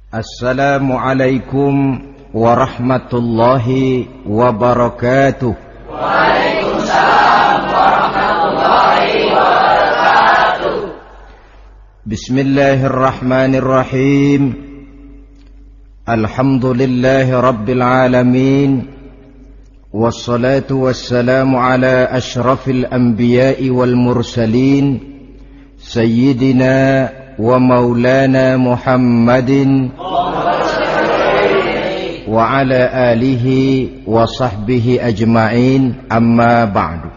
Assalamualaikum warahmatullahi wabarakatuh. Waalaikumsalam warahmatullahi wabarakatuh. Bismillahirrahmanirrahim. Alhamdulillahi rabbil alamin. Wassalatu wassalamu ala ashrafil anbiya'i wal mursalin, Sayyidina wa maulana Muhammadin wa ala alihi wa sahbihi ajma'in, amma ba'du.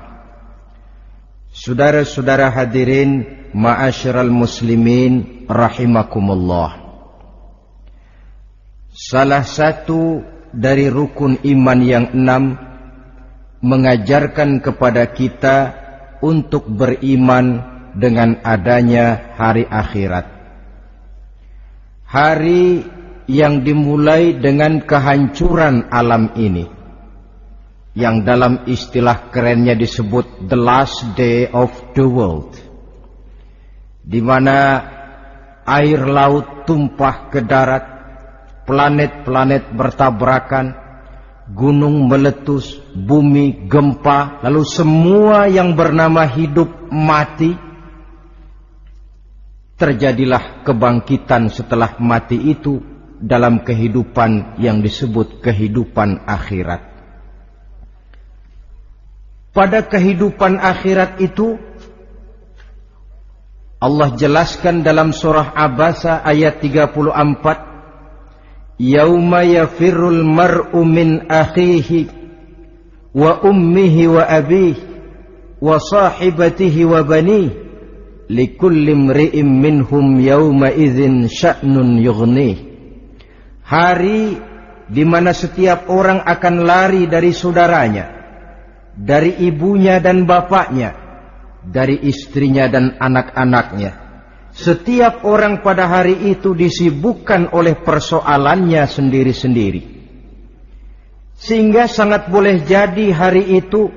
Saudara-saudara hadirin, ma'asyiral muslimin rahimakumullah. Salah satu dari rukun iman yang 6 mengajarkan kepada kita untuk beriman dengan adanya hari akhirat. Hari yang dimulai dengan kehancuran alam ini, yang dalam istilah kerennya disebut the last day of the world, di mana air laut tumpah ke darat, planet-planet bertabrakan, gunung meletus, bumi gempa, lalu semua yang bernama hidup mati. Terjadilah kebangkitan setelah mati itu dalam kehidupan yang disebut kehidupan akhirat. Pada kehidupan akhirat itu Allah jelaskan dalam surah Abasa ayat 34, Yauma yafirrul mar'u min akhihi wa ummihi wa abihi wa sahibatihi wa banihi likulli imri'in minhum yawma idzin sya'nun yughnih. Hari di mana setiap orang akan lari dari saudaranya, dari ibunya dan bapaknya, dari istrinya dan anak-anaknya. Setiap orang pada hari itu disibukkan oleh persoalannya sendiri-sendiri. Sehingga sangat boleh jadi hari itu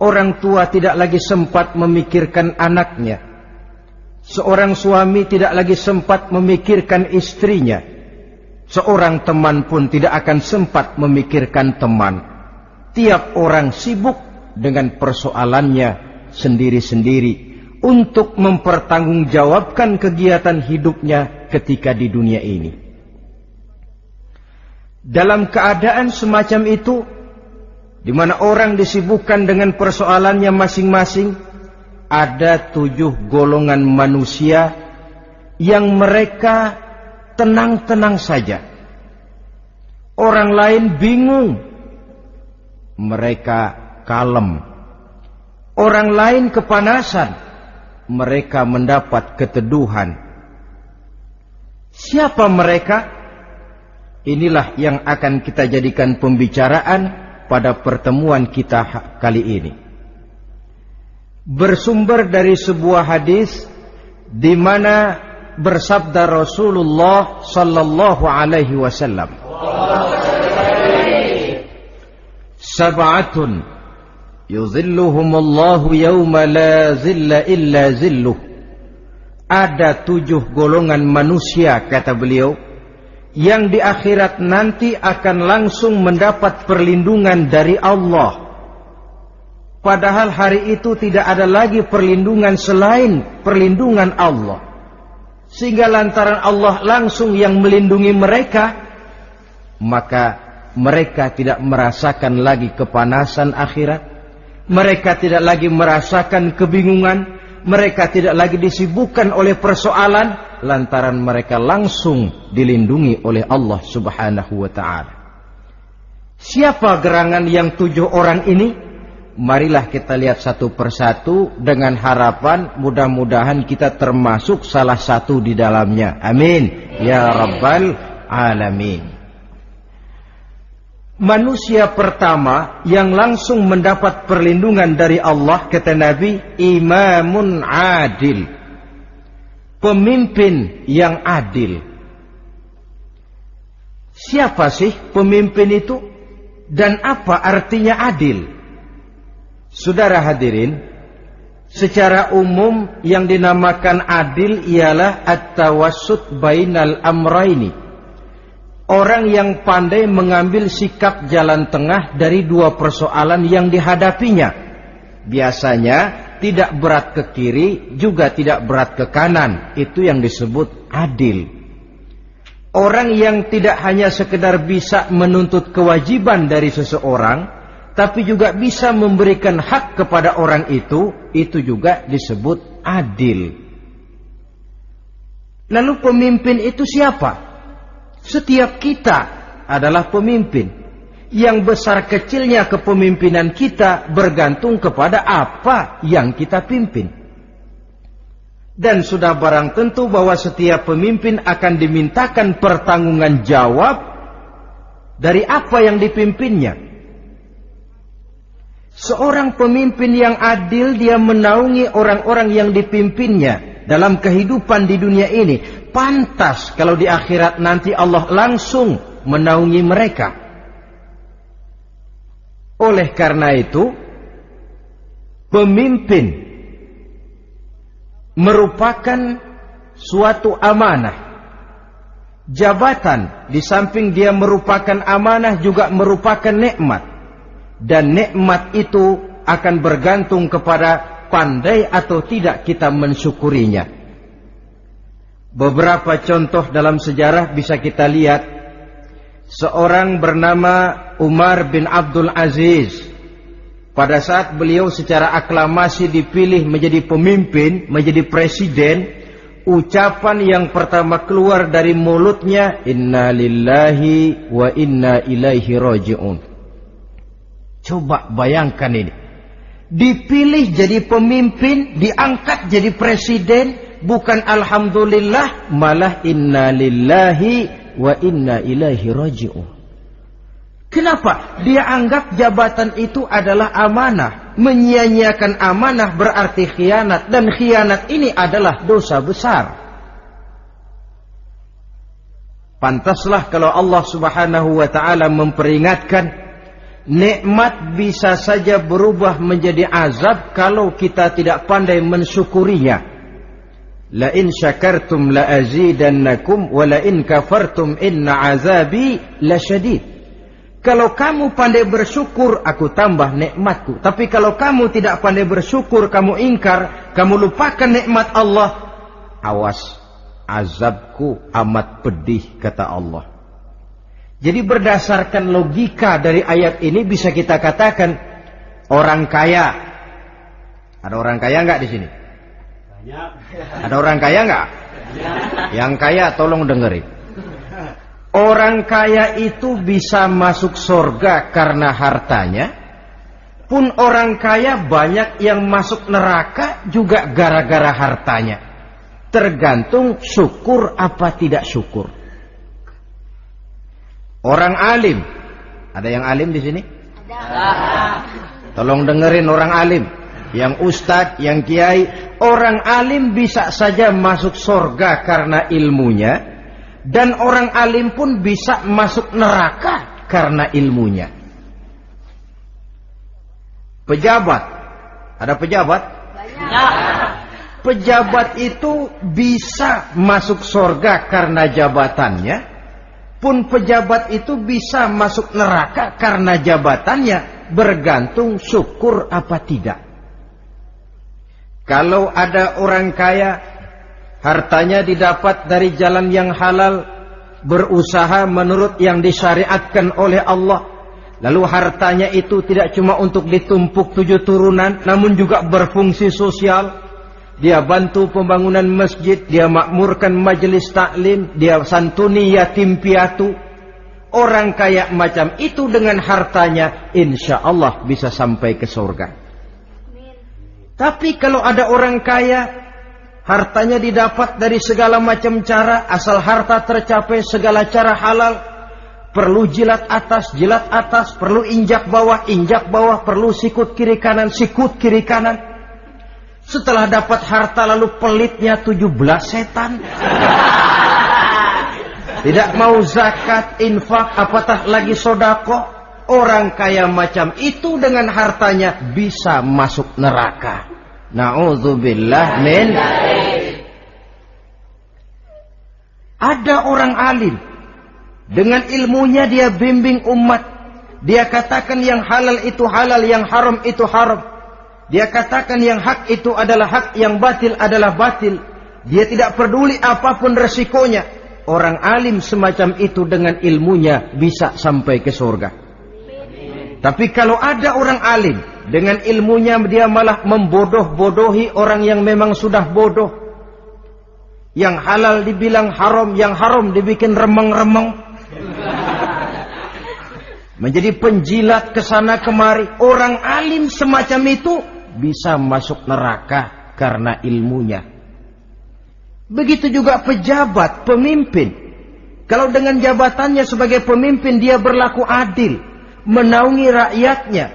orang tua tidak lagi sempat memikirkan anaknya. Seorang suami tidak lagi sempat memikirkan istrinya. Seorang teman pun tidak akan sempat memikirkan teman. Tiap orang sibuk dengan persoalannya sendiri-sendiri untuk mempertanggungjawabkan kegiatan hidupnya ketika di dunia ini. Dalam keadaan semacam itu, di mana orang disibukkan dengan persoalannya masing-masing, ada 7 golongan manusia yang mereka tenang-tenang saja. Orang lain bingung, mereka kalem. Orang lain kepanasan, mereka mendapat keteduhan. Siapa mereka? Inilah yang akan kita jadikan pembicaraan pada pertemuan kita kali ini. Bersumber dari sebuah hadis di mana bersabda Rasulullah sallallahu alaihi wasallam, Sab'atun yuzilluhumullahu yawma la zilla illa zilluh. Ada 7 golongan manusia, kata beliau, yang di akhirat nanti akan langsung mendapat perlindungan dari Allah. Padahal hari itu tidak ada lagi perlindungan selain perlindungan Allah. Sehingga lantaran Allah langsung yang melindungi mereka, maka mereka tidak merasakan lagi kepanasan akhirat. Mereka tidak lagi merasakan kebingungan. Mereka tidak lagi disibukkan oleh persoalan, lantaran mereka langsung dilindungi oleh Allah subhanahu wa ta'ala. Siapa gerangan yang 7 orang ini? Marilah kita lihat satu persatu dengan harapan mudah-mudahan kita termasuk salah satu di dalamnya. Amin ya rabbal alamin. Manusia pertama yang langsung mendapat perlindungan dari Allah, kata Nabi, imamun adil, pemimpin yang adil. Siapa sih pemimpin itu? Dan apa artinya adil? Saudara hadirin, Secara umum yang dinamakan adil ialah at-tawassut bainal amraini. Orang yang pandai mengambil sikap jalan tengah dari dua persoalan yang dihadapinya. Biasanya tidak berat ke kiri, juga tidak berat ke kanan. Itu yang disebut adil. Orang yang tidak hanya sekedar bisa menuntut kewajiban dari seseorang, tapi juga bisa memberikan hak kepada orang itu juga disebut adil. Lalu pemimpin itu siapa? Setiap kita adalah pemimpin. Yang besar kecilnya kepemimpinan kita bergantung kepada apa yang kita pimpin. Dan sudah barang tentu bahwa setiap pemimpin akan dimintakan pertanggungan jawab dari apa yang dipimpinnya. Seorang pemimpin yang adil, dia menaungi orang-orang yang dipimpinnya dalam kehidupan di dunia ini. Pantas kalau di akhirat nanti Allah langsung menaungi mereka. Oleh karena itu, pemimpin merupakan suatu amanah. Jabatan di samping dia merupakan amanah juga merupakan nikmat. Dan nikmat itu akan bergantung kepada pandai atau tidak kita mensyukurinya. Beberapa contoh dalam sejarah bisa kita lihat. Seorang bernama Umar bin Abdul Aziz. Pada saat beliau secara aklamasi dipilih menjadi pemimpin, menjadi presiden, ucapan yang pertama keluar dari mulutnya, Inna lillahi wa inna ilaihi raji'un. Coba bayangkan ini. Dipilih jadi pemimpin, diangkat jadi presiden, bukan alhamdulillah, malah inna lillahi wa inna ilaihi raji'un. Kenapa? Dia anggap jabatan itu adalah amanah. Menyia-nyiakan amanah berarti khianat, dan khianat ini adalah dosa besar. Pantaslah kalau Allah Subhanahu wa taala memperingatkan, nikmat bisa saja berubah menjadi azab kalau kita tidak pandai mensyukurinya. La in syakartum la azidannakum wa la in kafartum inna azabi lasyadid. Kalau kamu pandai bersyukur, aku tambah nikmatku. Tapi kalau kamu tidak pandai bersyukur, kamu ingkar, kamu lupakan nikmat Allah, awas, azabku amat pedih, kata Allah. Jadi berdasarkan logika dari ayat ini bisa kita katakan orang kaya. Ada orang kaya nggak di sini? Banyak. Ada orang kaya nggak? Yang kaya tolong dengerin. Orang kaya itu bisa masuk surga karena hartanya. Pun orang kaya banyak yang masuk neraka juga gara-gara hartanya. Tergantung syukur apa tidak syukur. Orang alim, ada yang alim di sini? Ada. Tolong dengerin orang alim, yang ustadz, yang kiai. Orang alim bisa saja masuk surga karena ilmunya, dan orang alim pun bisa masuk neraka karena ilmunya. Pejabat, ada pejabat? Banyak. Pejabat itu bisa masuk surga karena jabatannya. Pun pejabat itu bisa masuk neraka karena jabatannya, bergantung syukur apa tidak. Kalau ada orang kaya, hartanya didapat dari jalan yang halal, berusaha menurut yang disyariatkan oleh Allah, lalu hartanya itu tidak cuma untuk ditumpuk 7 turunan, namun juga berfungsi sosial. Dia bantu pembangunan masjid, dia makmurkan majelis taklim, dia santuni yatim piatu. Orang kaya macam itu dengan hartanya, insya Allah bisa sampai ke surga. Tapi kalau ada orang kaya, hartanya didapat dari segala macam cara, asal harta tercapai segala cara halal. Perlu jilat atas, perlu injak bawah, perlu sikut kiri kanan, sikut kiri kanan. Setelah dapat harta lalu pelitnya 17 setan. Tidak mau zakat, infak, apatah lagi sodako. Orang kaya macam itu dengan hartanya bisa masuk neraka. Na'udzubillah min. Ada orang alim, dengan ilmunya dia bimbing umat. Dia katakan yang halal itu halal, yang haram itu haram. Dia katakan yang hak itu adalah hak, yang batil adalah batil. Dia tidak peduli apapun resikonya. Orang alim semacam itu dengan ilmunya bisa sampai ke surga. Tapi kalau ada orang alim, dengan ilmunya dia malah membodoh-bodohi orang yang memang sudah bodoh. Yang halal dibilang haram, yang haram dibikin remeng-remeng. Menjadi penjilat kesana kemari. Orang alim semacam itu bisa masuk neraka karena ilmunya. Begitu juga pejabat, pemimpin. Kalau dengan jabatannya sebagai pemimpin dia berlaku adil, menaungi rakyatnya.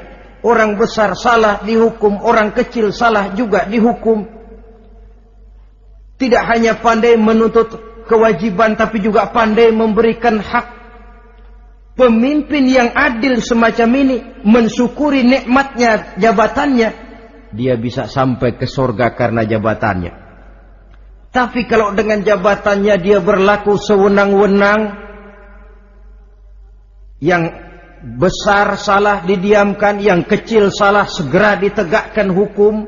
Orang besar salah dihukum, orang kecil salah juga dihukum. Tidak hanya pandai menuntut kewajiban, tapi juga pandai memberikan hak. Pemimpin yang adil semacam ini mensyukuri nikmatnya jabatannya, dia bisa sampai ke surga karena jabatannya. Tapi kalau dengan jabatannya dia berlaku sewenang-wenang, yang besar salah didiamkan, yang kecil salah segera ditegakkan hukum,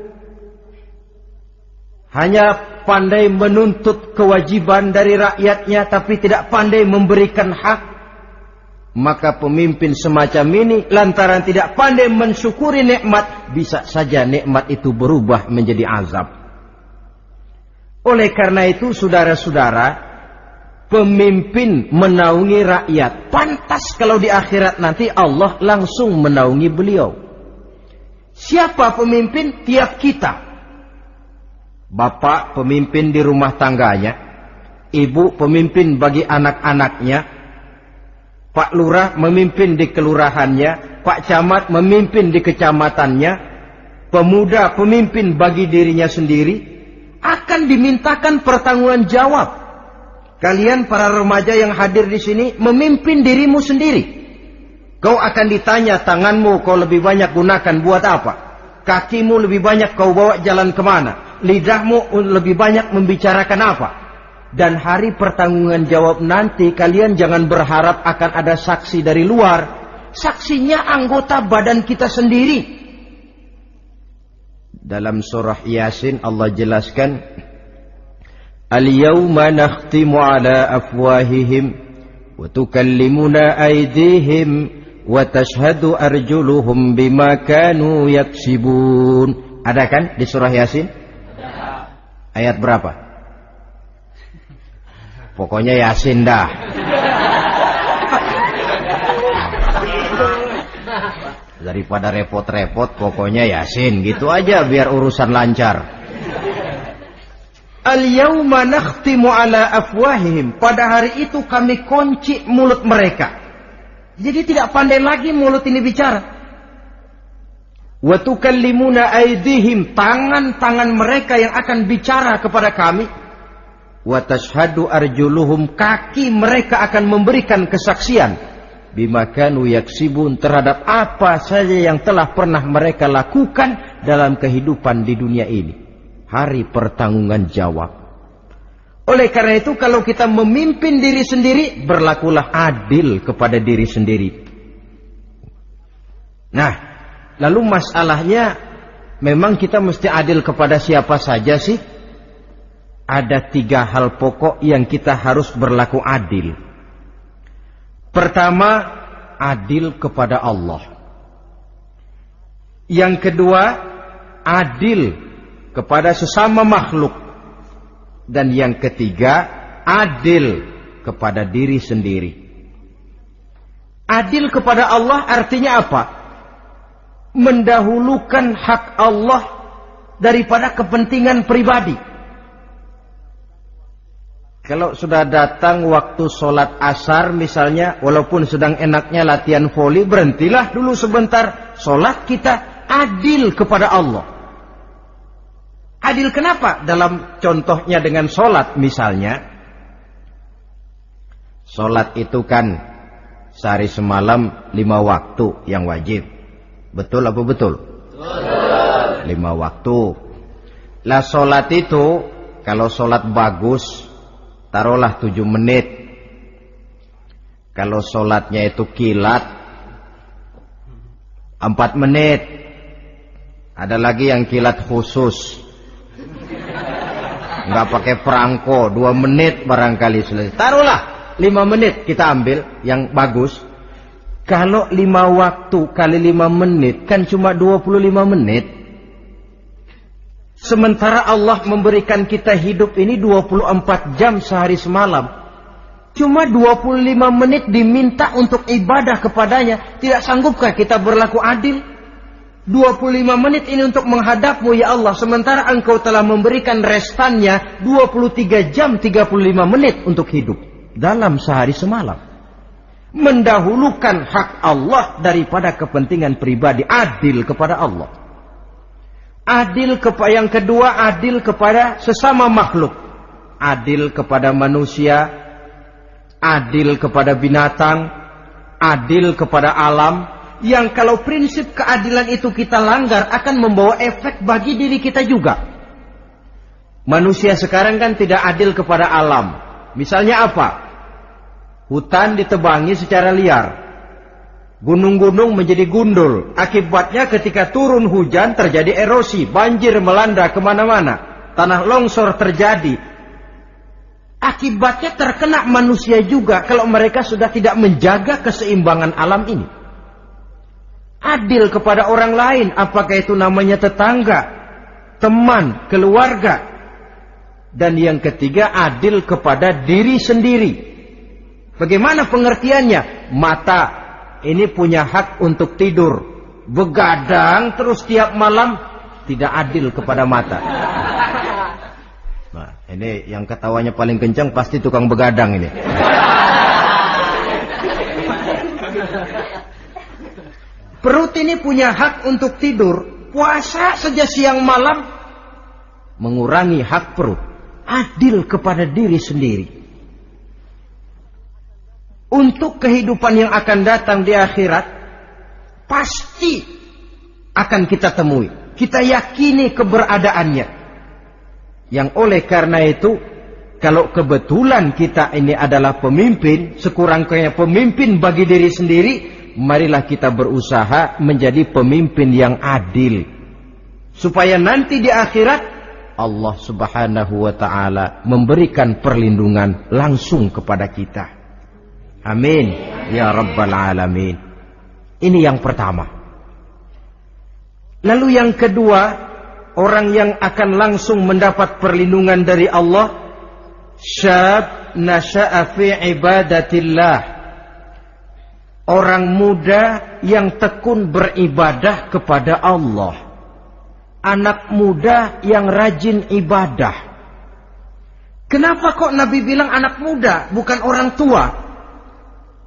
hanya pandai menuntut kewajiban dari rakyatnya tapi tidak pandai memberikan hak, maka pemimpin semacam ini lantaran tidak pandai mensyukuri nikmat, bisa saja nikmat itu berubah menjadi azab. Oleh karena itu saudara-saudara, pemimpin menaungi rakyat. Pantas kalau di akhirat nanti Allah langsung menaungi beliau. Siapa pemimpin? Tiap kita. Bapak pemimpin di rumah tangganya, ibu pemimpin bagi anak-anaknya, Pak Lurah memimpin di kelurahannya, Pak Camat memimpin di kecamatannya, pemuda pemimpin bagi dirinya sendiri. Akan dimintakan pertanggungan jawab. Kalian para remaja yang hadir di sini memimpin dirimu sendiri. Kau akan ditanya, tanganmu kau lebih banyak gunakan buat apa? Kakimu lebih banyak kau bawa jalan kemana? Lidahmu lebih banyak membicarakan apa? Dan hari pertanggungan jawab nanti kalian jangan berharap akan ada saksi dari luar. Saksinya anggota badan kita sendiri. Dalam surah Yasin Allah jelaskan, Al-yawma nakhtimu ala afwahihim wa tukallimuna aydihim wa tashhadu arjuluhum bima kanu yaksibun. Ada kan di surah Yasin? Ayat berapa? Pokoknya Yasin dah. Daripada repot-repot, pokoknya Yasin gitu aja biar urusan lancar. Al-yawma nakhtimu ala afwahihim. Pada hari itu kami kunci mulut mereka. Jadi tidak pandai lagi mulut ini bicara. Wa tukallimuna aydihim, tangan-tangan mereka yang akan bicara kepada kami. Wa tashhadu arjuluhum, kaki mereka akan memberikan kesaksian bima kanu yaksibun, terhadap apa saja yang telah pernah mereka lakukan dalam kehidupan di dunia ini. Hari pertanggungan jawab. Oleh karena itu kalau kita memimpin diri sendiri, berlakulah adil kepada diri sendiri. Nah, lalu masalahnya memang kita mesti adil kepada siapa saja sih? Ada 3 hal pokok yang kita harus berlaku adil. Pertama, adil kepada Allah. Yang kedua, adil kepada sesama makhluk. Dan yang ketiga, adil kepada diri sendiri. Adil kepada Allah artinya apa? Mendahulukan hak Allah daripada kepentingan pribadi. Kalau sudah datang waktu sholat asar misalnya, walaupun sedang enaknya latihan voli, berhentilah dulu sebentar. Sholat kita adil kepada Allah. Adil kenapa? Dalam contohnya dengan sholat misalnya. Sholat itu kan sehari semalam 5 waktu yang wajib. Betul apa betul? Betul. 5 waktu. Lah sholat itu, kalau sholat bagus, taruhlah 7 menit. Kalau sholatnya itu kilat, 4 menit. Ada lagi yang kilat khusus, nggak pakai perangko, 2 menit barangkali selesai. Taruhlah 5 menit kita ambil yang bagus. Kalau 5 waktu kali 5 menit kan cuma 25 menit. Sementara Allah memberikan kita hidup ini 24 jam sehari semalam. Cuma 25 menit diminta untuk ibadah kepadanya. Tidak sanggupkah kita berlaku adil? 25 menit ini untuk menghadapmu ya Allah. Sementara engkau telah memberikan restannya 23 jam 35 menit untuk hidup dalam sehari semalam. Mendahulukan hak Allah daripada kepentingan pribadi. Adil kepada Allah. Adil kepada yang kedua, adil kepada sesama makhluk. Adil kepada manusia, adil kepada binatang, adil kepada alam. Yang kalau prinsip keadilan itu kita langgar akan membawa efek bagi diri kita juga. Manusia sekarang kan tidak adil kepada alam. Misalnya apa? Hutan ditebangi secara liar. Gunung-gunung menjadi gundul. Akibatnya ketika turun hujan terjadi erosi. Banjir melanda kemana-mana. Tanah longsor terjadi. Akibatnya terkena manusia juga. Kalau mereka sudah tidak menjaga keseimbangan alam ini. Adil kepada orang lain. Apakah itu namanya tetangga, teman, keluarga. Dan yang ketiga, adil kepada diri sendiri. Bagaimana pengertiannya? Mata ini punya hak untuk tidur. Begadang terus tiap malam, tidak adil kepada mata. Nah, ini yang ketawanya paling kencang pasti tukang begadang ini. Perut ini punya hak untuk tidur. Puasa saja siang malam, mengurangi hak perut. Adil kepada diri sendiri. Untuk kehidupan yang akan datang di akhirat, pasti akan kita temui. Kita yakini keberadaannya. Yang oleh karena itu, kalau kebetulan kita ini adalah pemimpin, sekurang-kurangnya pemimpin bagi diri sendiri, marilah kita berusaha menjadi pemimpin yang adil. Supaya nanti di akhirat, Allah subhanahu wa ta'ala memberikan perlindungan langsung kepada kita. Amin ya rabbal alamin. Ini yang pertama. Lalu yang kedua, orang yang akan langsung mendapat perlindungan dari Allah, syab nasha'a fi ibadatillah. Orang muda yang tekun beribadah kepada Allah. Anak muda yang rajin ibadah. Kenapa kok Nabi bilang anak muda, bukan orang tua?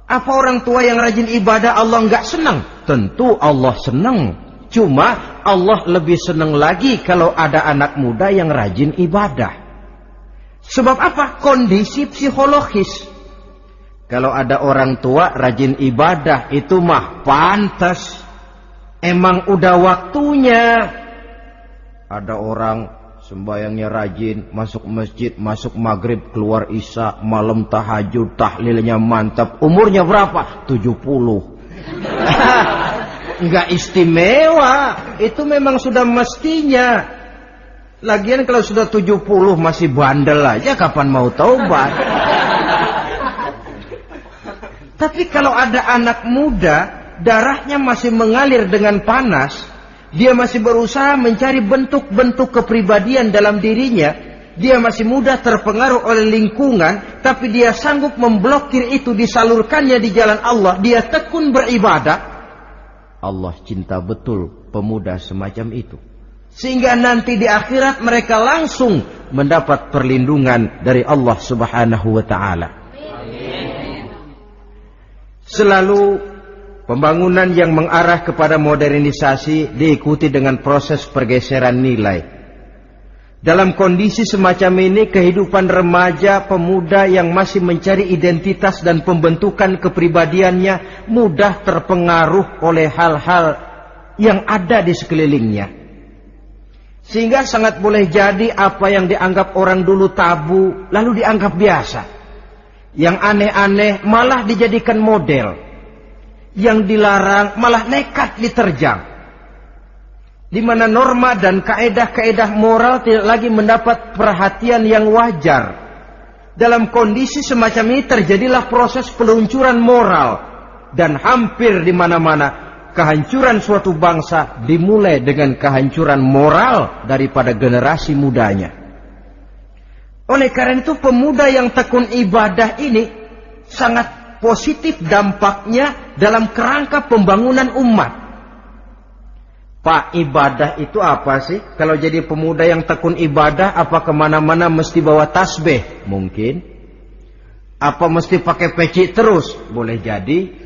Apa orang tua yang rajin ibadah Allah enggak senang? Tentu Allah senang. Cuma Allah lebih senang lagi kalau ada anak muda yang rajin ibadah. Sebab apa? Kondisi psikologis. Kalau ada orang tua rajin ibadah, itu mah pantas. Emang udah waktunya. Ada orang sembayangnya rajin, masuk masjid, masuk maghrib, keluar isya, malam tahajud, tahlilnya mantap. Umurnya berapa? 70. Enggak istimewa. Itu memang sudah mestinya. Lagian kalau sudah 70 masih bandel aja, kapan mau taubat? Tapi kalau ada anak muda, darahnya masih mengalir dengan panas, dia masih berusaha mencari bentuk-bentuk kepribadian dalam dirinya. Dia masih mudah terpengaruh oleh lingkungan, tapi dia sanggup memblokir itu, disalurkannya di jalan Allah. Dia tekun beribadah. Allah cinta betul pemuda semacam itu. Sehingga nanti di akhirat mereka langsung mendapat perlindungan dari Allah subhanahu wa ta'ala. Selalu pembangunan yang mengarah kepada modernisasi diikuti dengan proses pergeseran nilai. Dalam kondisi semacam ini, kehidupan remaja, pemuda yang masih mencari identitas dan pembentukan kepribadiannya mudah terpengaruh oleh hal-hal yang ada di sekelilingnya. Sehingga sangat boleh jadi apa yang dianggap orang dulu tabu, lalu dianggap biasa. Yang aneh-aneh malah dijadikan model. Yang dilarang malah nekat diterjang. Di mana norma dan kaedah-kaedah moral tidak lagi mendapat perhatian yang wajar. Dalam kondisi semacam ini terjadilah proses peluncuran moral. Dan hampir di mana-mana kehancuran suatu bangsa dimulai dengan kehancuran moral daripada generasi mudanya. Oleh karena itu pemuda yang tekun ibadah ini sangat positif dampaknya dalam kerangka pembangunan umat. Pak, ibadah itu apa sih? Kalau jadi pemuda yang tekun ibadah, apa kemana-mana mesti bawa tasbih? Mungkin. Apa mesti pakai peci terus? Boleh jadi.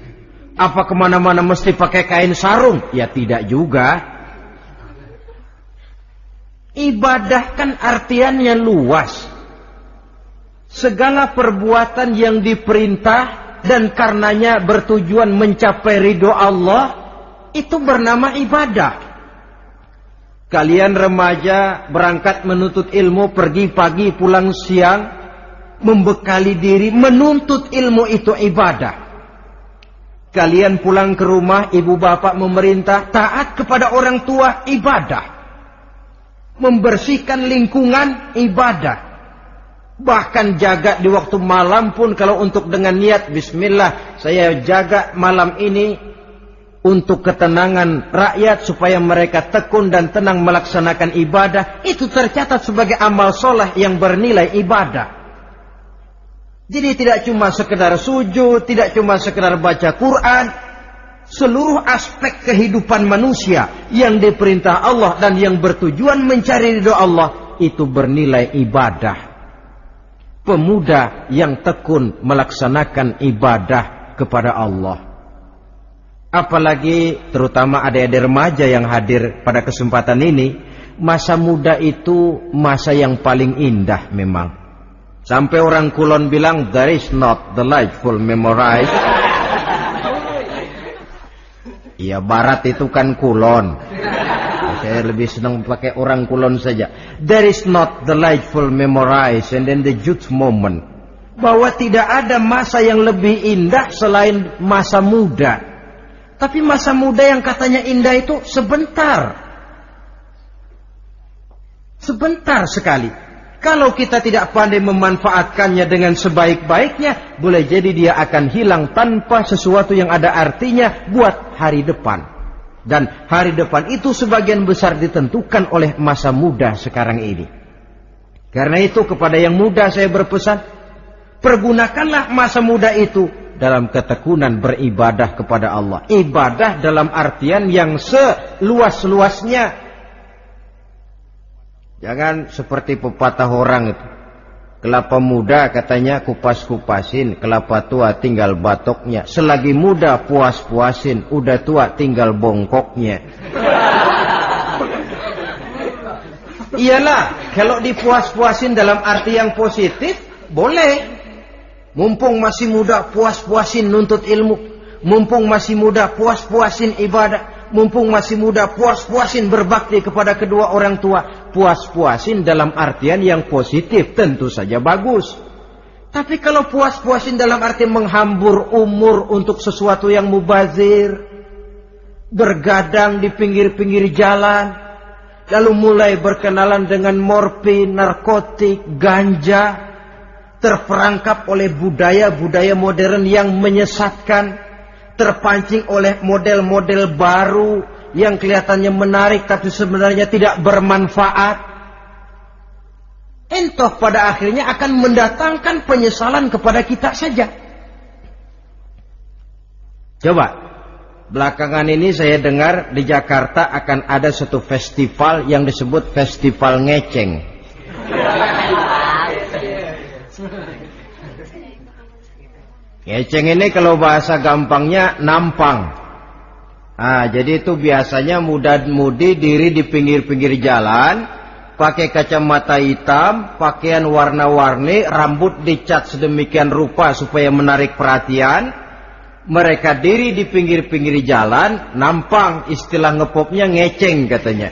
Apa kemana-mana mesti pakai kain sarung? Ya tidak juga. Ibadah kan artiannya luas. Segala perbuatan yang diperintah dan karenanya bertujuan mencapai ridho Allah, itu bernama ibadah. Kalian remaja berangkat menuntut ilmu, pergi pagi pulang siang, membekali diri, menuntut ilmu itu ibadah. Kalian pulang ke rumah, ibu bapak memerintah, taat kepada orang tua, ibadah. Membersihkan lingkungan, ibadah. Bahkan jaga di waktu malam pun kalau untuk dengan niat, bismillah, saya jaga malam ini untuk ketenangan rakyat supaya mereka tekun dan tenang melaksanakan ibadah, itu tercatat sebagai amal soleh yang bernilai ibadah. Jadi tidak cuma sekedar sujud, tidak cuma sekedar baca Quran, seluruh aspek kehidupan manusia yang diperintah Allah dan yang bertujuan mencari ridho Allah itu bernilai ibadah. Pemuda yang tekun melaksanakan ibadah kepada Allah. Apalagi terutama adik-adik remaja yang hadir pada kesempatan ini, masa muda itu masa yang paling indah memang. Sampai orang Kulon bilang, there is not delightful memorize. Iya, barat itu kan Kulon. Saya lebih senang pakai orang Kulon saja. There is not delightful memorize and then the youth moment. Bahwa tidak ada masa yang lebih indah selain masa muda. Tapi masa muda yang katanya indah itu sebentar. Sebentar sekali. Kalau kita tidak pandai memanfaatkannya dengan sebaik-baiknya, boleh jadi dia akan hilang tanpa sesuatu yang ada artinya buat hari depan. Dan hari depan itu sebagian besar ditentukan oleh masa muda sekarang ini. Karena itu kepada yang muda saya berpesan, pergunakanlah masa muda itu dalam ketekunan beribadah kepada Allah. Ibadah dalam artian yang seluas-luasnya. Jangan seperti pepatah orang itu. Kelapa muda katanya kupas-kupasin, kelapa tua tinggal batoknya. Selagi muda puas-puasin, udah tua tinggal bongkoknya. Iyalah, kalau dipuas-puasin dalam arti yang positif, boleh. Mumpung masih muda, puas-puasin nuntut ilmu. Mumpung masih muda, puas-puasin ibadah. Mumpung masih muda, puas-puasin berbakti kepada kedua orang tua. Puas-puasin dalam artian yang positif, tentu saja bagus. Tapi kalau puas-puasin dalam arti menghambur umur untuk sesuatu yang mubazir, bergadang di pinggir-pinggir jalan, lalu mulai berkenalan dengan morfin, narkotik, ganja, terperangkap oleh budaya-budaya modern yang menyesatkan, terpancing oleh model-model baru yang kelihatannya menarik tapi sebenarnya tidak bermanfaat, entah pada akhirnya akan mendatangkan penyesalan kepada kita saja. Coba, belakangan ini saya dengar di Jakarta akan ada satu festival yang disebut Festival Ngeceng. Ngeceng ini kalau bahasa gampangnya nampang. Jadi itu biasanya muda-mudi diri di pinggir-pinggir jalan, pakai kacamata hitam, pakaian warna-warni, rambut dicat sedemikian rupa supaya menarik perhatian. Mereka diri di pinggir-pinggir jalan, nampang, istilah ngepopnya ngeceng katanya.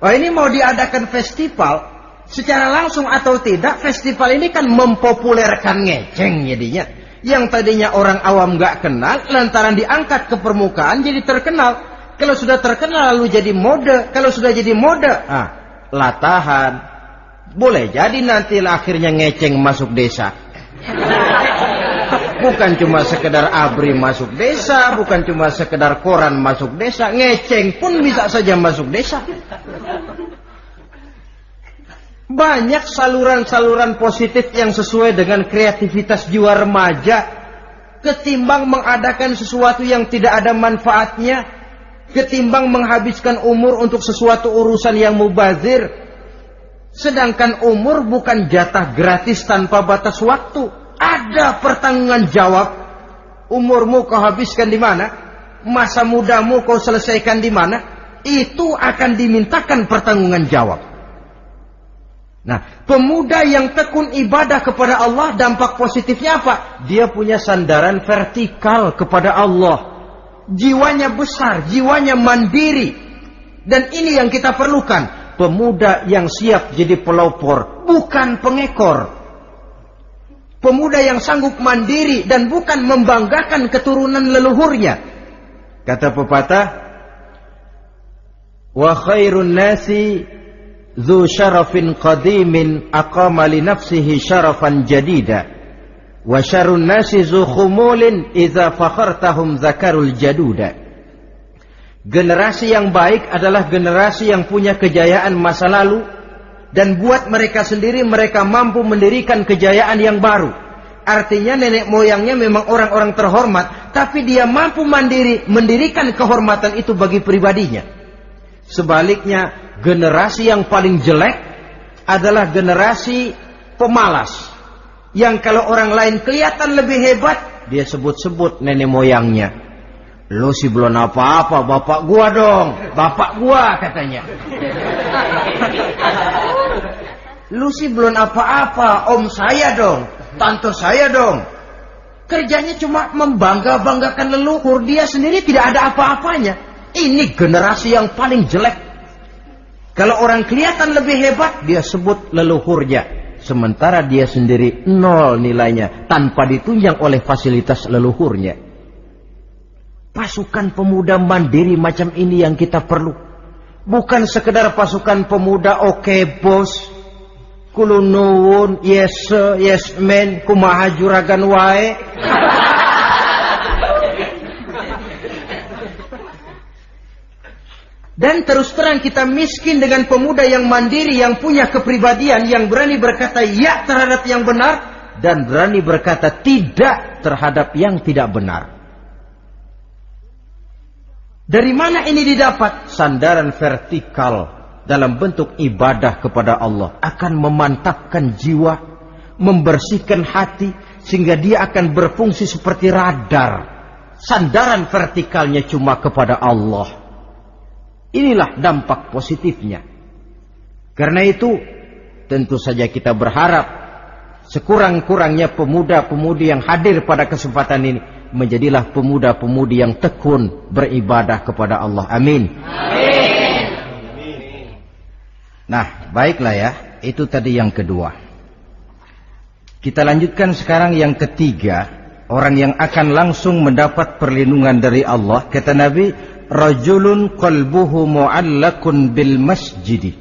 Oh, ini mau diadakan festival, secara langsung atau tidak, festival ini kan mempopulerkan ngeceng jadinya. Yang tadinya orang awam nggak kenal, lantaran diangkat ke permukaan jadi terkenal. Kalau sudah terkenal lalu jadi mode, kalau sudah jadi mode, latahan. Boleh jadi nanti akhirnya ngeceng masuk desa. Bukan cuma sekedar ABRI masuk desa, bukan cuma sekedar koran masuk desa, ngeceng pun bisa saja masuk desa. Banyak saluran-saluran positif yang sesuai dengan kreativitas jiwa remaja, ketimbang mengadakan sesuatu yang tidak ada manfaatnya, ketimbang menghabiskan umur untuk sesuatu urusan yang mubazir. Sedangkan umur bukan jatah gratis tanpa batas waktu. Ada pertanggungan jawab. Umurmu kau habiskan di mana? Masa mudamu kau selesaikan di mana? Itu akan dimintakan pertanggungan jawab. Nah, pemuda yang tekun ibadah kepada Allah, dampak positifnya apa? Dia punya sandaran vertikal kepada Allah. Jiwanya besar, jiwanya mandiri. Dan ini yang kita perlukan. Pemuda yang siap jadi pelopor, bukan pengekor. Pemuda yang sanggup mandiri dan bukan membanggakan keturunan leluhurnya. Kata pepatah, wa khairun nasi dzu syarafin qadimin aqama li nafsihi syarafan jadida wa syarrun nasi dzu khumulin idza fakhartahum zakarul jaduda. Generasi yang baik adalah generasi yang punya kejayaan masa lalu, dan buat mereka sendiri mereka mampu mendirikan kejayaan yang baru. Artinya nenek moyangnya memang orang-orang terhormat, tapi dia mampu mandiri mendirikan kehormatan itu bagi pribadinya. Sebaliknya, generasi yang paling jelek adalah generasi pemalas, yang kalau orang lain kelihatan lebih hebat, dia sebut-sebut nenek moyangnya. Lu sih belum apa-apa, bapak gua dong, bapak gua katanya. Lu sih belum apa-apa, om saya dong, tante saya dong. Kerjanya cuma membangga-banggakan leluhur, dia sendiri tidak ada apa-apanya. Ini generasi yang paling jelek. Kalau orang kelihatan lebih hebat, dia sebut leluhurnya. Sementara dia sendiri nol nilainya, tanpa ditunjang oleh fasilitas leluhurnya. Pasukan pemuda mandiri macam ini yang kita perlu. Bukan sekedar pasukan pemuda oke bos, kulunuwun, yes sir, yes man, kumaha juragan wae. Dan terus terang kita miskin dengan pemuda yang mandiri, yang punya kepribadian, yang berani berkata ya terhadap yang benar, dan berani berkata tidak terhadap yang tidak benar. Dari mana ini didapat? Sandaran vertikal dalam bentuk ibadah kepada Allah akan memantapkan jiwa, membersihkan hati, sehingga dia akan berfungsi seperti radar. Sandaran vertikalnya cuma kepada Allah. Inilah dampak positifnya. Karena itu, tentu saja kita berharap sekurang-kurangnya pemuda-pemudi yang hadir pada kesempatan ini menjadilah pemuda-pemudi yang tekun beribadah kepada Allah. Amin. Amin. Nah, baiklah ya. Itu tadi yang kedua. Kita lanjutkan sekarang yang ketiga. Orang yang akan langsung mendapat perlindungan dari Allah. Kata Nabi, rajulun qalbuhu mu'allakun bil masjidi.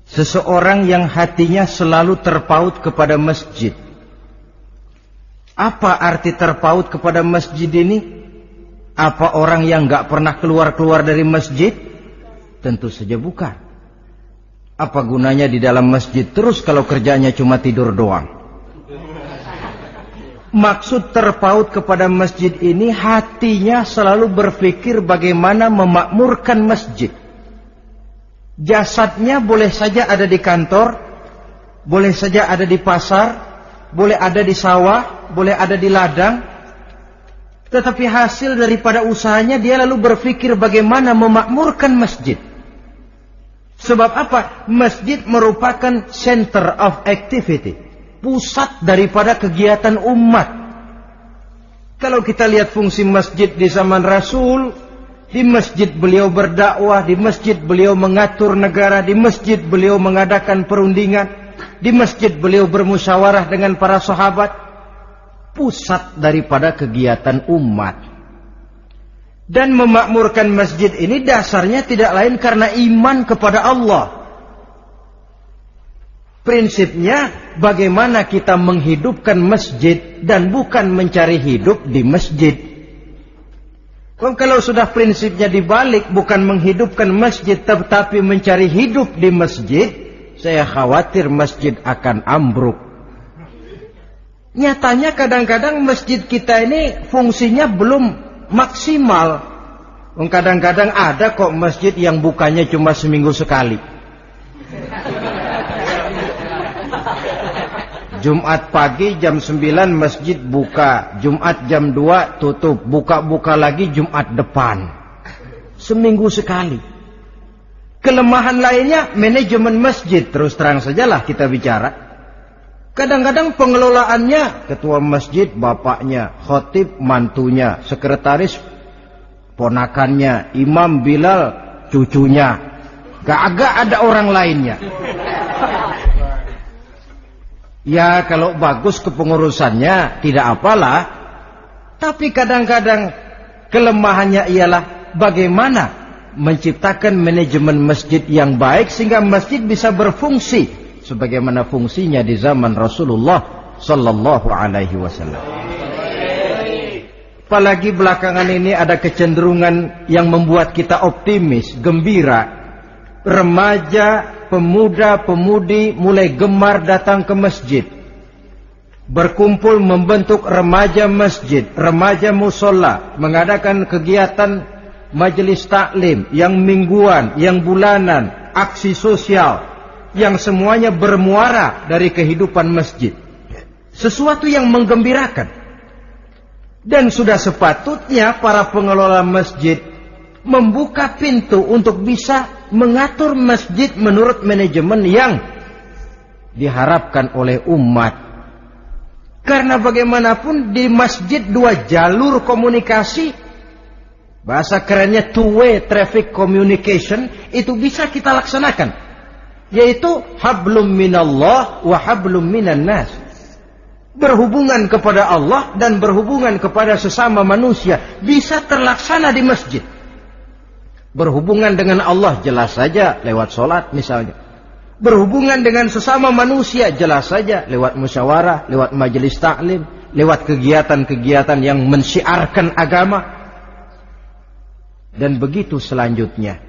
Seseorang yang hatinya selalu terpaut kepada masjid. Apa arti terpaut kepada masjid ini? Apa orang yang gak pernah keluar-keluar dari masjid? Tentu saja bukan. Apa gunanya di dalam masjid terus kalau kerjanya cuma tidur doang? Maksud terpaut kepada masjid ini, hatinya selalu berpikir bagaimana memakmurkan masjid. Jasadnya boleh saja ada di kantor, boleh saja ada di pasar, boleh ada di sawah, boleh ada di ladang. Tetapi hasil daripada usahanya dia lalu berpikir bagaimana memakmurkan masjid. Sebab apa? Masjid merupakan center of activity, pusat daripada kegiatan umat. Kalau kita lihat fungsi masjid di zaman Rasul, Di masjid beliau berdakwah, di masjid beliau mengatur negara, di masjid beliau mengadakan perundingan, di masjid beliau bermusyawarah dengan para sahabat. Pusat daripada kegiatan umat. Dan memakmurkan masjid ini dasarnya tidak lain karena iman kepada Allah. Prinsipnya bagaimana kita menghidupkan masjid dan bukan mencari hidup di masjid. Kalau sudah prinsipnya dibalik, bukan menghidupkan masjid tetapi mencari hidup di masjid, saya khawatir masjid akan ambruk. Nyatanya kadang-kadang masjid kita ini fungsinya belum maksimal. Kadang-kadang ada kok masjid yang bukanya cuma seminggu sekali. Jumat pagi jam 9 masjid buka, Jumat jam 2 tutup, buka-buka lagi Jumat depan. Seminggu sekali. Kelemahan lainnya manajemen masjid, terus terang sajalah kita bicara. Kadang-kadang pengelolaannya ketua masjid bapaknya, khotib mantunya, sekretaris ponakannya, imam Bilal cucunya. Gak ada orang lainnya. Ya kalau bagus kepengurusannya tidak apalah. Tapi kadang-kadang kelemahannya ialah bagaimana menciptakan manajemen masjid yang baik sehingga masjid bisa berfungsi sebagaimana fungsinya di zaman Rasulullah sallallahu alaihi wasallam. Apalagi belakangan ini ada kecenderungan yang membuat kita optimis, gembira. Remaja, pemuda-pemudi mulai gemar datang ke masjid. Berkumpul membentuk remaja masjid, remaja musola, mengadakan kegiatan majelis taklim yang mingguan, yang bulanan, aksi sosial, yang semuanya bermuara dari kehidupan masjid. Sesuatu yang menggembirakan. Dan sudah sepatutnya para pengelola masjid membuka pintu untuk bisa mengatur masjid menurut manajemen yang diharapkan oleh umat. Karena bagaimanapun di masjid dua jalur komunikasi, bahasa kerennya two-way traffic communication, itu bisa kita laksanakan. Yaitu hablum minallah wa hablum minan nas. Berhubungan kepada Allah dan berhubungan kepada sesama manusia bisa terlaksana di masjid. Berhubungan dengan Allah jelas saja lewat sholat misalnya. Berhubungan dengan sesama manusia jelas saja lewat musyawarah, lewat majelis taklim, lewat kegiatan-kegiatan yang mensyiarkan agama. Dan begitu selanjutnya.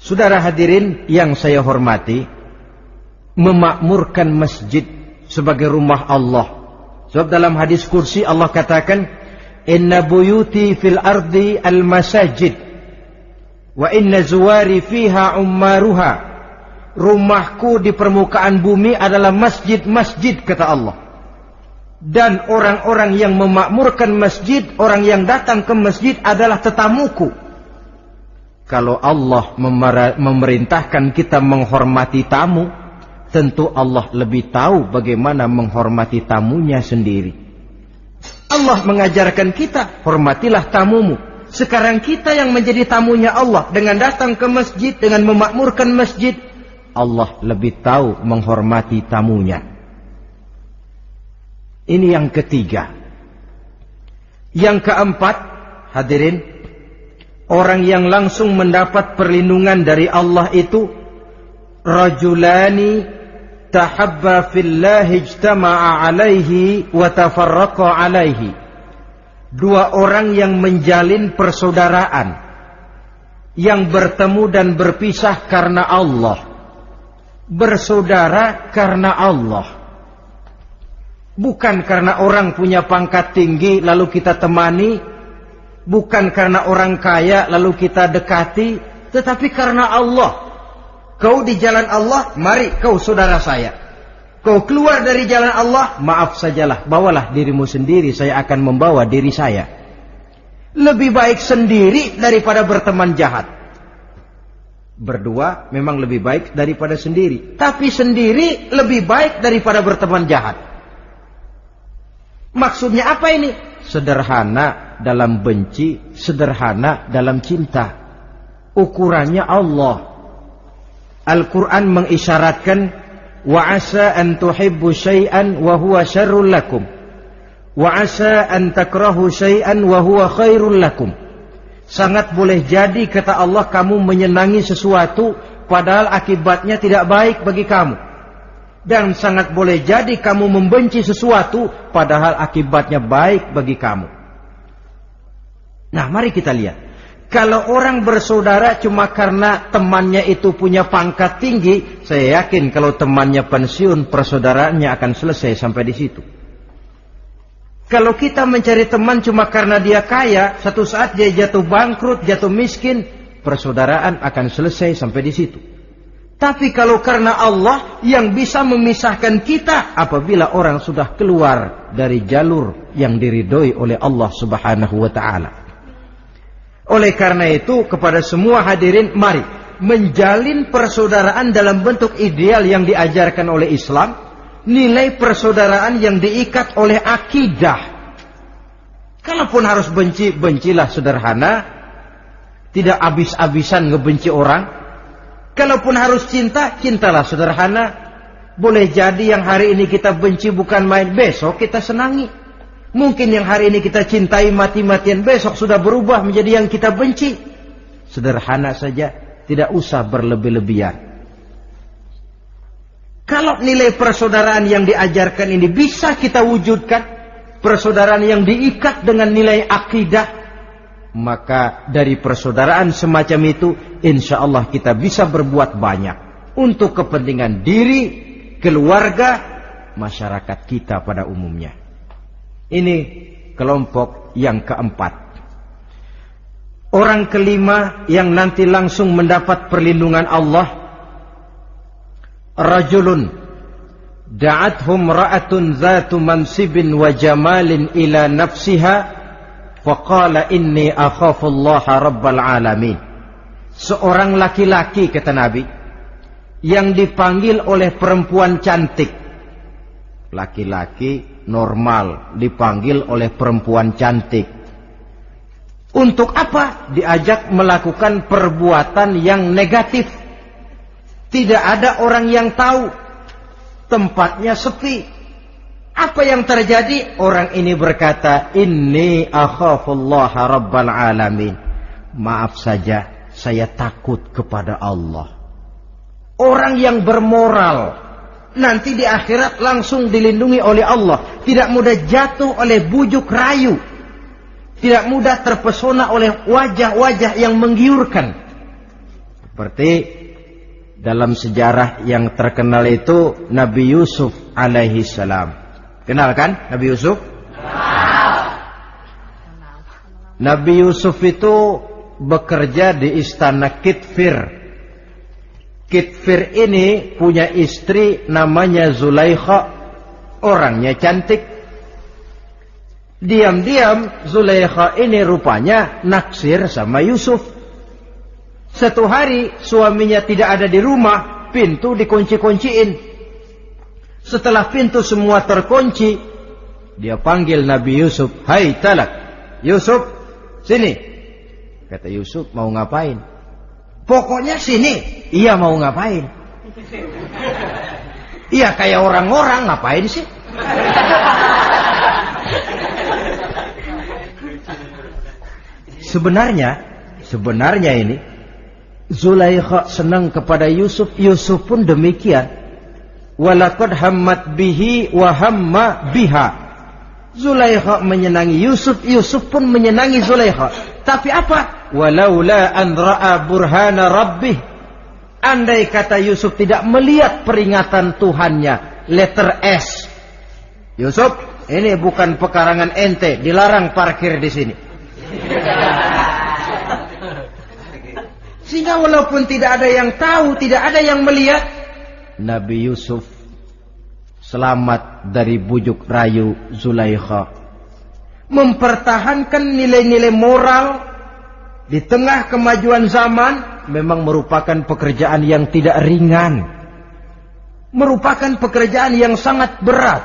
Saudara hadirin yang saya hormati, memakmurkan masjid sebagai rumah Allah. Sebab dalam hadis kursi Allah katakan, inna buyuti fil ardi al masajid wa inna zuwari fiha ummaruha. Rumahku di permukaan bumi adalah masjid-masjid, kata Allah. Dan orang-orang yang memakmurkan masjid, orang yang datang ke masjid adalah tetamuku. Kalau Allah memerintahkan kita menghormati tamu, tentu Allah lebih tahu bagaimana menghormati tamunya sendiri. Allah mengajarkan kita, hormatilah tamumu. Sekarang kita yang menjadi tamunya Allah dengan datang ke masjid, dengan memakmurkan masjid, Allah lebih tahu menghormati tamunya. Ini yang ketiga. Yang keempat, hadirin, orang yang langsung mendapat perlindungan dari Allah itu rajulani tahabba fillahi ijtama'a alaihi wa tafarraqa alaihi. Dua orang yang menjalin persaudaraan, yang bertemu dan berpisah karena Allah, bersaudara karena Allah. Bukan karena orang punya pangkat tinggi lalu kita temani, bukan karena orang kaya lalu kita dekati, tetapi karena Allah. Kau di jalan Allah, mari kau saudara saya. Kau keluar dari jalan Allah, maaf sajalah, bawalah dirimu sendiri, saya akan membawa diri saya. Lebih baik sendiri daripada berteman jahat. Berdua memang lebih baik daripada sendiri, tapi sendiri lebih baik daripada berteman jahat. Maksudnya apa ini? Sederhana. dalam benci, sederhana dalam cinta. Ukurannya Allah. Al-Quran mengisyaratkan, wa asa an tuhibbu syai'an wa huwa syarrul lakum, wa asa an takrahu syai'an wa huwa khairul lakum. Sangat boleh jadi, kata Allah, kamu menyenangi sesuatu padahal akibatnya tidak baik bagi kamu. Dan sangat boleh jadi kamu membenci sesuatu padahal akibatnya baik bagi kamu. Nah, mari kita lihat. Kalau orang bersaudara cuma karena temannya itu punya pangkat tinggi, saya yakin kalau temannya pensiun, persaudaraannya akan selesai sampai di situ. Kalau kita mencari teman cuma karena dia kaya, satu saat dia jatuh bangkrut, jatuh miskin, persaudaraan akan selesai sampai di situ. Tapi kalau karena Allah yang bisa memisahkan kita apabila orang sudah keluar dari jalur yang diridhoi oleh Allah Subhanahu wa taala. Oleh karena itu, kepada semua hadirin, mari menjalin persaudaraan dalam bentuk ideal yang diajarkan oleh Islam. Nilai persaudaraan yang diikat oleh akidah. Kalaupun harus benci, bencilah sederhana, tidak habis-habisan ngebenci orang. Kalaupun harus cinta, cintalah sederhana. Boleh jadi yang hari ini kita benci bukan main, besok kita senangi. Mungkin yang hari ini kita cintai mati-matian, besok sudah berubah menjadi yang kita benci. Sederhana saja, tidak usah berlebih-lebihan. Kalau nilai persaudaraan yang diajarkan ini bisa kita wujudkan, persaudaraan yang diikat dengan nilai akidah, maka dari persaudaraan semacam itu, insya Allah kita bisa berbuat banyak untuk kepentingan diri, keluarga, masyarakat kita pada umumnya. Ini kelompok yang keempat. Orang kelima yang nanti langsung mendapat perlindungan Allah, rajulun da'athum ra'atun zatu mansibin wa jamalin ila nafsiha faqala inni akhafullaha rabbal alamin. Seorang laki-laki, kata Nabi, yang dipanggil oleh perempuan cantik. Laki-laki normal dipanggil oleh perempuan cantik. Untuk apa? Diajak melakukan perbuatan yang negatif. Tidak ada orang yang tahu. Tempatnya sepi. Apa yang terjadi? Orang ini berkata, inni akhafullaha rabbal alamin. Maaf saja, saya takut kepada Allah. Orang yang bermoral nanti di akhirat langsung dilindungi oleh Allah. Tidak mudah jatuh oleh bujuk rayu. Tidak mudah terpesona oleh wajah-wajah yang menggiurkan. Seperti dalam sejarah yang terkenal itu Nabi Yusuf alaihi salam. Kenal kan Nabi Yusuf? Nabi Yusuf itu bekerja di istana Kitfir. Kitfir ini punya istri namanya Zulaikha. Orangnya cantik. Diam-diam Zulaikha ini rupanya naksir sama Yusuf. Satu hari suaminya tidak ada di rumah, pintu dikunci-kunciin. Setelah pintu semua terkunci, dia panggil Nabi Yusuf, "Hai Talak, Yusuf, sini." Kata Yusuf, "Mau ngapain?" "Pokoknya sini." "Iya, mau ngapain?" "Iya, kayak orang-orang, ngapain sih?" Sebenarnya ini Zulaikha senang kepada Yusuf, Yusuf pun demikian. Walaqad hammat bihi wa hamma biha. Zulaikha menyenangi Yusuf, Yusuf pun menyenangi Zulaikha. Tapi apa? Walaula an ra'a burhana rabbih. Andai kata Yusuf tidak melihat peringatan Tuhannya, letter S. Yusuf, ini bukan pekarangan ente, dilarang parkir di sini. Sehingga walaupun tidak ada yang tahu, tidak ada yang melihat, Nabi Yusuf selamat dari bujuk rayu Zulaikha. Mempertahankan nilai-nilai moral di tengah kemajuan zaman memang merupakan pekerjaan yang tidak ringan. Merupakan pekerjaan yang sangat berat.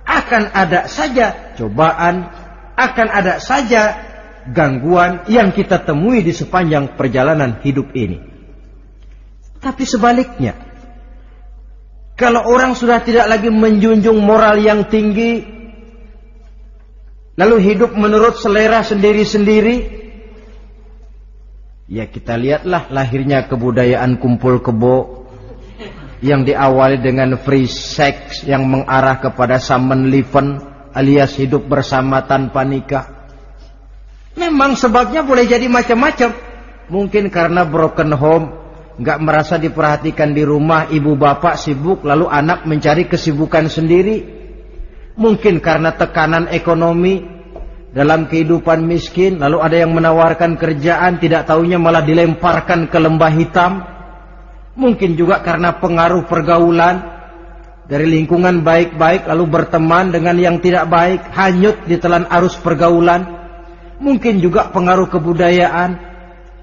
Akan ada saja cobaan, akan ada saja gangguan yang kita temui di sepanjang perjalanan hidup ini. Tapi sebaliknya, kalau orang sudah tidak lagi menjunjung moral yang tinggi, lalu hidup menurut selera sendiri-sendiri, ya kita lihatlah lahirnya kebudayaan kumpul kebo yang diawali dengan free sex yang mengarah kepada summon leven alias hidup bersama tanpa nikah. Memang sebabnya boleh jadi macam-macam. Mungkin karena broken home, nggak merasa diperhatikan di rumah, ibu bapak sibuk, lalu anak mencari kesibukan sendiri. Mungkin karena tekanan ekonomi dalam kehidupan miskin, lalu ada yang menawarkan kerjaan, tidak taunya malah dilemparkan ke lembah hitam. Mungkin juga karena pengaruh pergaulan dari lingkungan baik-baik, lalu berteman dengan yang tidak baik, hanyut di telan arus pergaulan. Mungkin juga pengaruh kebudayaan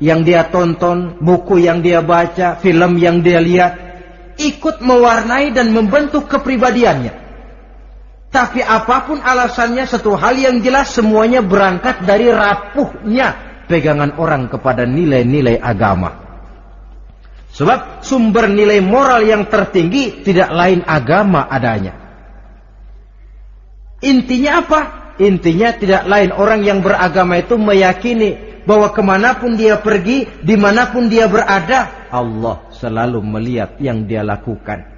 yang dia tonton, buku yang dia baca, film yang dia lihat, ikut mewarnai dan membentuk kepribadiannya. Tapi apapun alasannya, satu hal yang jelas, semuanya berangkat dari rapuhnya pegangan orang kepada nilai-nilai agama. Sebab sumber nilai moral yang tertinggi tidak lain agama adanya. Intinya apa? Intinya tidak lain, orang yang beragama itu meyakini bahwa kemanapun dia pergi, dimanapun dia berada, Allah selalu melihat yang dia lakukan.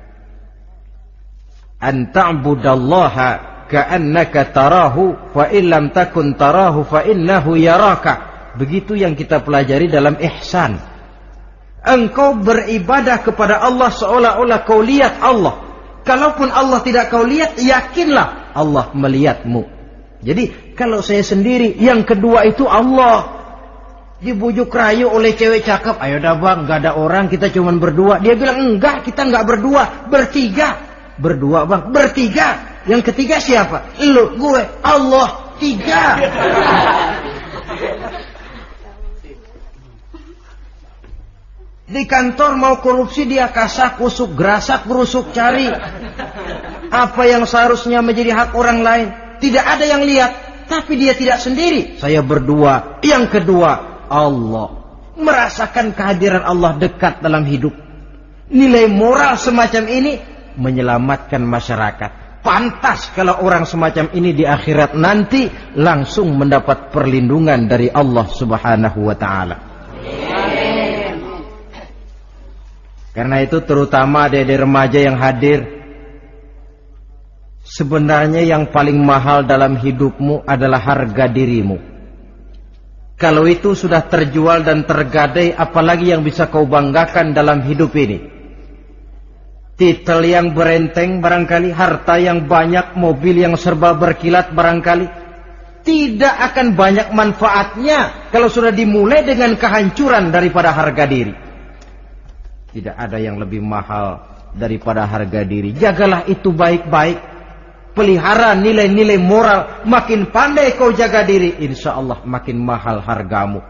An ta'budallaha ka'annaka tarahu fa illam takun tarahu fa innahu yaraka. Begitu yang kita pelajari dalam ihsan. Engkau beribadah kepada Allah seolah-olah kau lihat Allah. Kalaupun Allah tidak kau lihat, yakinlah Allah melihatmu. Jadi kalau saya sendiri, yang kedua itu Allah. Dibujuk rayu oleh cewek cakep, ayo dah bang, gak ada orang, kita cuma berdua. Dia bilang enggak, kita enggak berdua, bertiga. Berdua bang, bertiga. Yang ketiga siapa? Lu, gue, Allah, tiga. Di kantor mau korupsi, dia kasak kusuk, gerasak gerusuk, cari apa yang seharusnya menjadi hak orang lain. Tidak ada yang lihat, tapi dia tidak sendiri. Saya berdua. Yang kedua, Allah. Merasakan kehadiran Allah dekat dalam hidup. Nilai moral semacam ini menyelamatkan masyarakat. Pantas kalau orang semacam ini di akhirat nanti langsung mendapat perlindungan dari Allah Subhanahu wa ta'ala. Karena itu terutama adik-adik remaja yang hadir, sebenarnya yang paling mahal dalam hidupmu adalah harga dirimu. Kalau itu sudah terjual dan tergadai, apalagi yang bisa kau banggakan dalam hidup ini? Titel yang berenteng barangkali, harta yang banyak, mobil yang serba berkilat barangkali. Tidak akan banyak manfaatnya kalau sudah dimulai dengan kehancuran daripada harga diri. Tidak ada yang lebih mahal daripada harga diri. Jagalah itu baik-baik. Pelihara nilai-nilai moral. Makin pandai kau jaga diri, insya Allah makin mahal hargamu.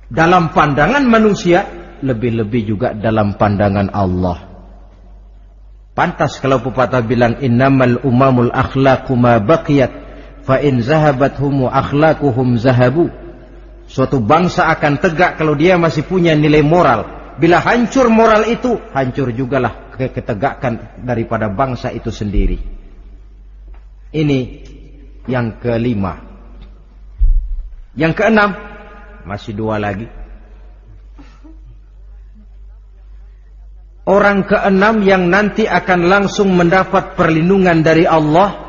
Dalam pandangan manusia, lebih-lebih juga dalam pandangan Allah. Pantas kalau pepatah bilang, innamal umamul akhlaqu ma baqiyat, fa in zahabathumu akhlaquhum zahabu. Suatu bangsa akan tegak kalau dia masih punya nilai moral. Bila hancur moral itu, hancur jugalah ketegakan daripada bangsa itu sendiri. Ini yang kelima. Yang keenam, masih dua lagi. Orang keenam yang nanti akan langsung mendapat perlindungan dari Allah,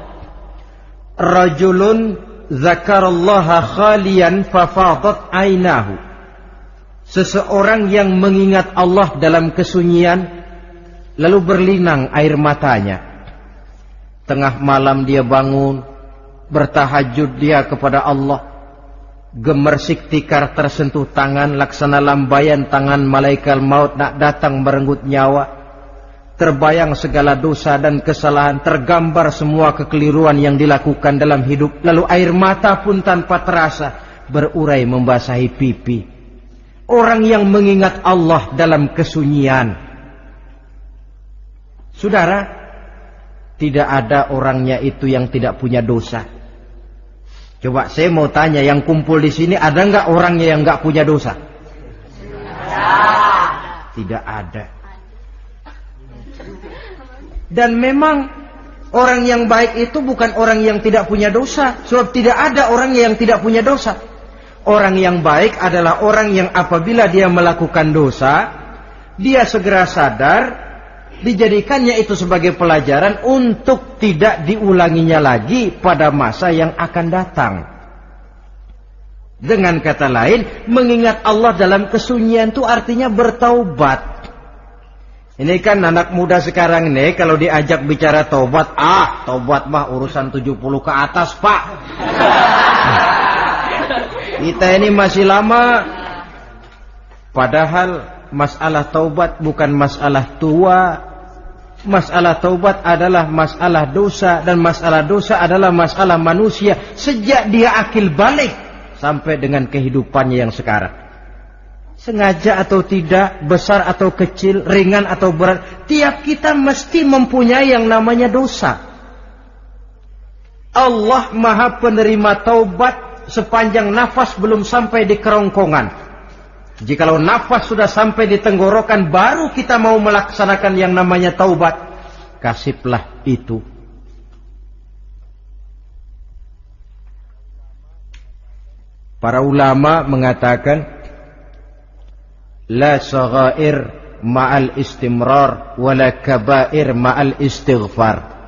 rajulun zakarallaha khalian fafadat ainahu. Seseorang yang mengingat Allah dalam kesunyian, lalu berlinang air matanya. Tengah malam dia bangun, bertahajud dia kepada Allah. Gemersik tikar tersentuh tangan, laksana lambaian tangan malaikat maut nak datang merenggut nyawa. Terbayang segala dosa dan kesalahan, tergambar semua kekeliruan yang dilakukan dalam hidup. Lalu air mata pun tanpa terasa berurai membasahi pipi. Orang yang mengingat Allah dalam kesunyian. Saudara, tidak ada orangnya itu yang tidak punya dosa. Coba saya mau tanya, yang kumpul di sini ada nggak orangnya yang nggak punya dosa? Tidak ada. Dan memang orang yang baik itu bukan orang yang tidak punya dosa, sebab tidak ada orang yang tidak punya dosa. Orang yang baik adalah orang yang apabila dia melakukan dosa, dia segera sadar, dijadikannya itu sebagai pelajaran untuk tidak diulanginya lagi pada masa yang akan datang. Dengan kata lain, mengingat Allah dalam kesunyian itu artinya bertaubat. Ini kan anak muda sekarang ini kalau diajak bicara taubat, taubat mah urusan 70 ke atas, Pak. Kita ini masih lama. Padahal masalah taubat bukan masalah tua. Masalah taubat adalah masalah dosa, dan masalah dosa adalah masalah manusia sejak dia akil balik sampai dengan kehidupannya yang sekarang. Sengaja atau tidak, besar atau kecil, ringan atau berat, tiap kita mesti mempunyai yang namanya dosa. Allah Maha penerima taubat sepanjang nafas belum sampai di kerongkongan. Jikalau nafas sudah sampai di tenggorokan, baru kita mau melaksanakan yang namanya taubat. Kasihlah itu. Para ulama mengatakan, la saghair ma'al istimrar, wala kabair ma'al istighfar.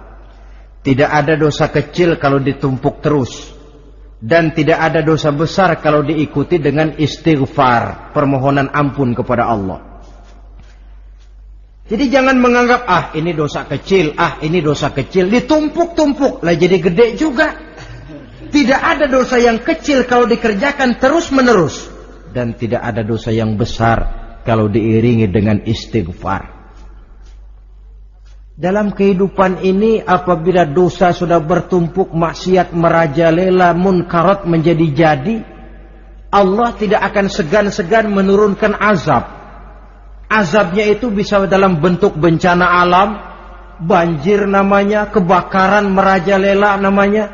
Tidak ada dosa kecil kalau ditumpuk terus, dan tidak ada dosa besar kalau diikuti dengan istighfar, permohonan ampun kepada Allah. Jadi jangan menganggap, ini dosa kecil, ini dosa kecil, ditumpuk-tumpuk lah jadi gede juga. Tidak ada dosa yang kecil kalau dikerjakan terus-menerus, dan tidak ada dosa yang besar kalau diiringi dengan istighfar. Dalam kehidupan ini apabila dosa sudah bertumpuk, maksiat merajalela, munkarat menjadi jadi, Allah tidak akan segan-segan menurunkan azab. Azabnya itu bisa dalam bentuk bencana alam, banjir namanya, kebakaran merajalela namanya,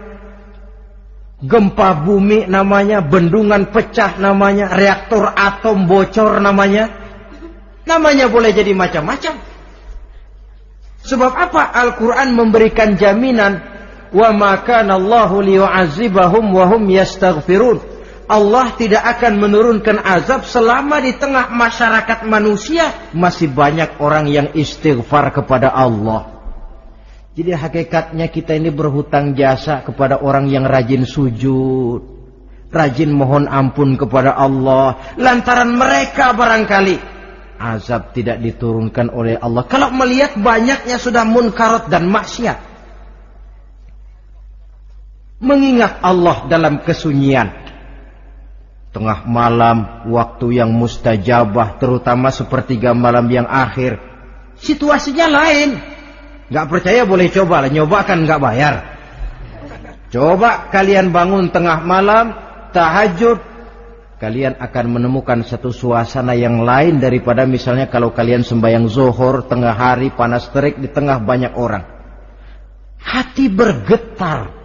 gempa bumi namanya, bendungan pecah namanya, reaktor atom bocor namanya. Namanya boleh jadi macam-macam. Sebab apa? Al-Quran memberikan jaminan, wa ma kana Allahu liyu'adzibahum wa hum yastaghfirun. Allah tidak akan menurunkan azab selama di tengah masyarakat manusia masih banyak orang yang istighfar kepada Allah. Jadi hakikatnya kita ini berhutang jasa kepada orang yang rajin sujud, rajin mohon ampun kepada Allah. Lantaran mereka barangkali azab tidak diturunkan oleh Allah. Kalau melihat banyaknya sudah munkarat dan maksiat. Mengingat Allah dalam kesunyian. Tengah malam, waktu yang mustajabah, terutama sepertiga malam yang akhir. Situasinya lain. Gak percaya boleh coba lah, nyoba kan gak bayar. Coba kalian bangun tengah malam, tahajud, kalian akan menemukan satu suasana yang lain daripada misalnya kalau kalian sembahyang zuhur tengah hari panas terik di tengah banyak orang. Hati bergetar.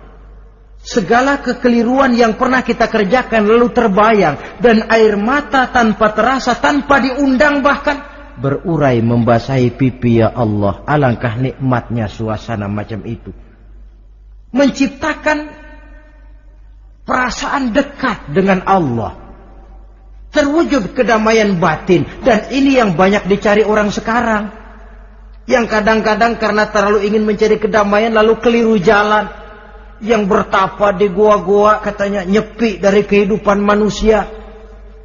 Segala kekeliruan yang pernah kita kerjakan lalu terbayang, dan air mata tanpa terasa, tanpa diundang bahkan berurai membasahi pipi. Ya Allah, alangkah nikmatnya suasana macam itu. Menciptakan perasaan dekat dengan Allah. Terwujud kedamaian batin. Dan ini yang banyak dicari orang sekarang. Yang kadang-kadang karena terlalu ingin mencari kedamaian lalu keliru jalan. Yang bertapa di gua-gua katanya nyepi dari kehidupan manusia.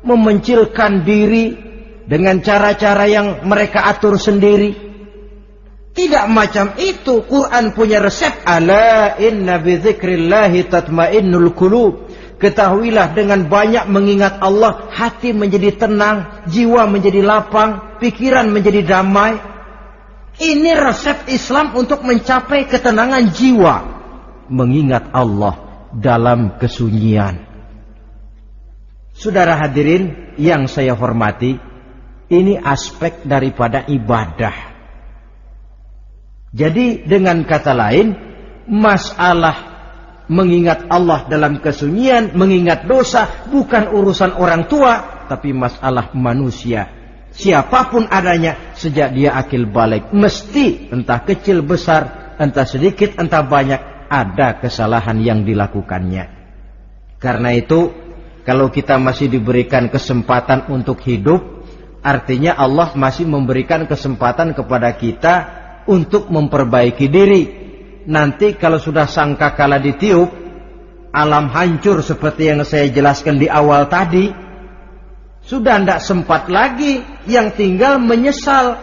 Memencilkan diri dengan cara-cara yang mereka atur sendiri. Tidak macam itu. Quran punya resep. Ala inna bidzikrillahi tatmainnul qulub. Ketahuilah dengan banyak mengingat Allah, hati menjadi tenang, jiwa menjadi lapang, pikiran menjadi damai. Ini resep Islam untuk mencapai ketenangan jiwa. Mengingat Allah dalam kesunyian. Saudara hadirin yang saya hormati, ini aspek daripada ibadah. Jadi dengan kata lain, masalah mengingat Allah dalam kesunyian, mengingat dosa, bukan urusan orang tua, tapi masalah manusia. Siapapun adanya, sejak dia akil balik, mesti entah kecil besar, entah sedikit entah banyak, ada kesalahan yang dilakukannya. Karena itu, kalau kita masih diberikan kesempatan untuk hidup, artinya Allah masih memberikan kesempatan kepada kita untuk memperbaiki diri. Nanti kalau sudah sangkakala ditiup, alam hancur seperti yang saya jelaskan di awal tadi, sudah tidak sempat lagi, yang tinggal menyesal.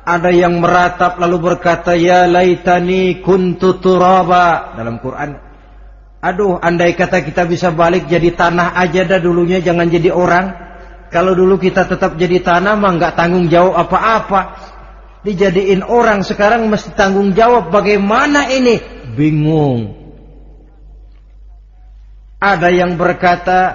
Ada yang meratap lalu berkata, ya laitani kuntu turaba. Dalam Quran, aduh, andai kata kita bisa balik jadi tanah aja dah dulunya, jangan jadi orang. Kalau dulu kita tetap jadi tanah mah nggak tanggung jawab apa-apa. Dijadiin orang sekarang mesti tanggung jawab. Bagaimana ini? Bingung. Ada yang berkata,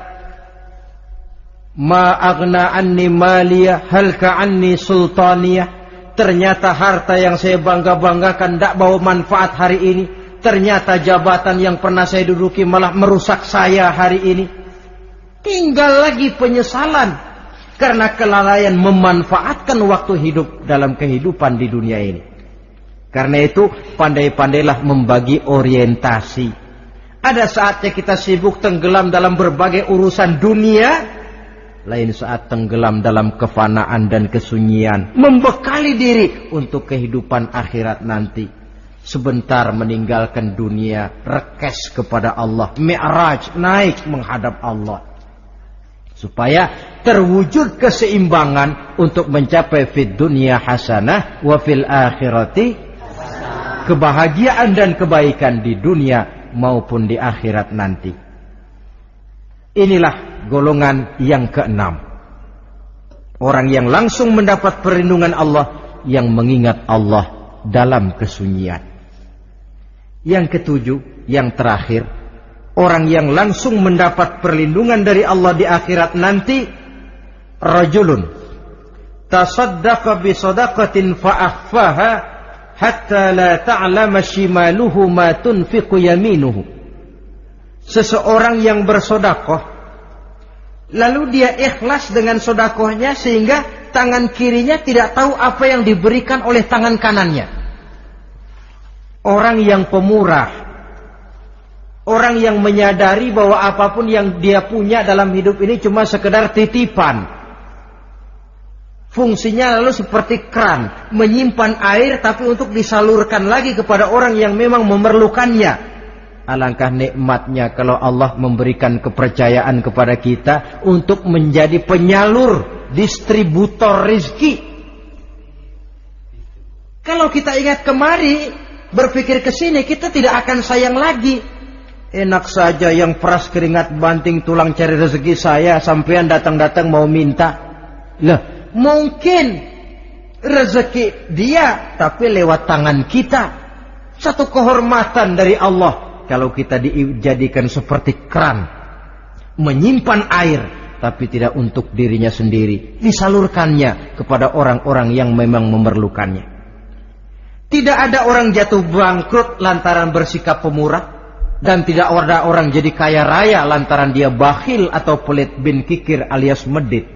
ma aghna anni maliyah halka anni sultaniyah. Ternyata harta yang saya bangga-banggakan tidak bawa manfaat hari ini. Ternyata jabatan yang pernah saya duduki malah merusak saya hari ini. Tinggal lagi penyesalan karena kelalaian memanfaatkan waktu hidup dalam kehidupan di dunia ini. Karena itu pandai-pandailah membagi orientasi. Ada saatnya kita sibuk tenggelam dalam berbagai urusan dunia, lain saat tenggelam dalam kefanaan dan kesunyian, membekali diri untuk kehidupan akhirat nanti. Sebentar meninggalkan dunia, rekes kepada Allah, mi'raj, naik menghadap Allah, supaya terwujud keseimbangan untuk mencapai fid dunya hasanah wa fil akhirati hasanah. Kebahagiaan dan kebaikan di dunia maupun di akhirat nanti. Inilah golongan yang keenam. Orang yang langsung mendapat perlindungan Allah, yang mengingat Allah dalam kesunyian. Yang ketujuh, yang terakhir, orang yang langsung mendapat perlindungan dari Allah di akhirat nanti, rajulun tasaddaqa bi sadaqatin fa'akhfaha hatta la ta'lama shimaluhu ma tunfiqu yaminuhu. Seseorang yang bersedekah, lalu dia ikhlas dengan sedekahnya sehingga tangan kirinya tidak tahu apa yang diberikan oleh tangan kanannya. Orang yang pemurah, orang yang menyadari bahwa apapun yang dia punya dalam hidup ini cuma sekedar titipan. Fungsinya lalu seperti keran, menyimpan air tapi untuk disalurkan lagi kepada orang yang memang memerlukannya. Alangkah nikmatnya kalau Allah memberikan kepercayaan kepada kita untuk menjadi penyalur, distributor rezeki. Kalau kita ingat kemari, berpikir ke sini, kita tidak akan sayang lagi. Enak saja yang peras keringat banting tulang cari rezeki saya, sampean datang-datang mau minta. Lah, mungkin rezeki dia tapi lewat tangan kita. Satu kehormatan dari Allah kalau kita dijadikan seperti keran, menyimpan air tapi tidak untuk dirinya sendiri, disalurkannya kepada orang-orang yang memang memerlukannya. Tidak ada orang jatuh bangkrut lantaran bersikap pemurah, dan tidak ada orang jadi kaya raya lantaran dia bakhil atau pelit bin kikir alias medit.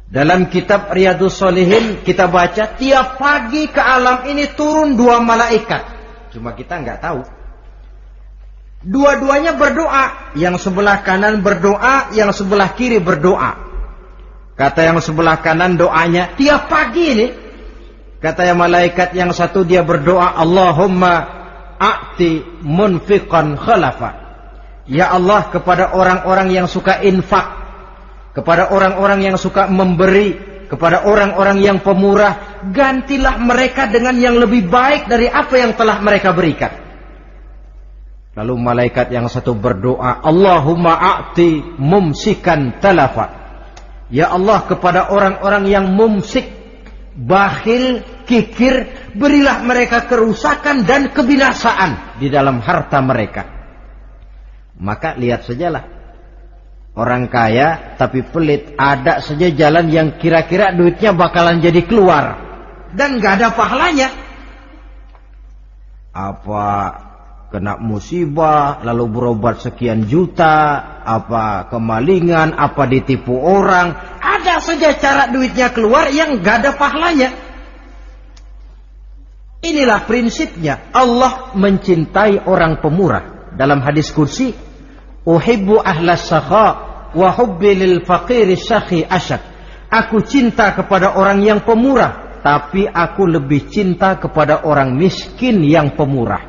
Dalam kitab Riyadhus Shalihin kita baca, tiap pagi ke alam ini turun 2 malaikat. Cuma kita nggak tahu. Dua-duanya berdoa, yang sebelah kanan berdoa, yang sebelah kiri berdoa. Kata yang sebelah kanan doanya tiap pagi ini. Kata yang malaikat yang satu dia berdoa, Allahumma a'ti munfiqan khalafa. Ya Allah, kepada orang-orang yang suka infak, kepada orang-orang yang suka memberi, kepada orang-orang yang pemurah, gantilah mereka dengan yang lebih baik dari apa yang telah mereka berikan. Lalu malaikat yang satu berdoa, Allahumma a'ti mumsikan talafa. Ya Allah, kepada orang-orang yang mumsik, bakhil, kikir, berilah mereka kerusakan dan kebinasaan di dalam harta mereka. Maka lihat sajalah, orang kaya tapi pelit, ada saja jalan yang kira-kira duitnya bakalan jadi keluar dan gak ada pahalanya. apa kena musibah lalu berobat sekian juta, apa kemalingan, apa ditipu orang, ada saja cara duitnya keluar yang gak ada pahalanya. Inilah prinsipnya. Allah mencintai orang pemurah. Dalam hadis qudsi, uhibbu ahlas sakha wa hubbi lil faqiri syakhi asyak. Aku cinta kepada orang yang pemurah, tapi aku lebih cinta kepada orang miskin yang pemurah.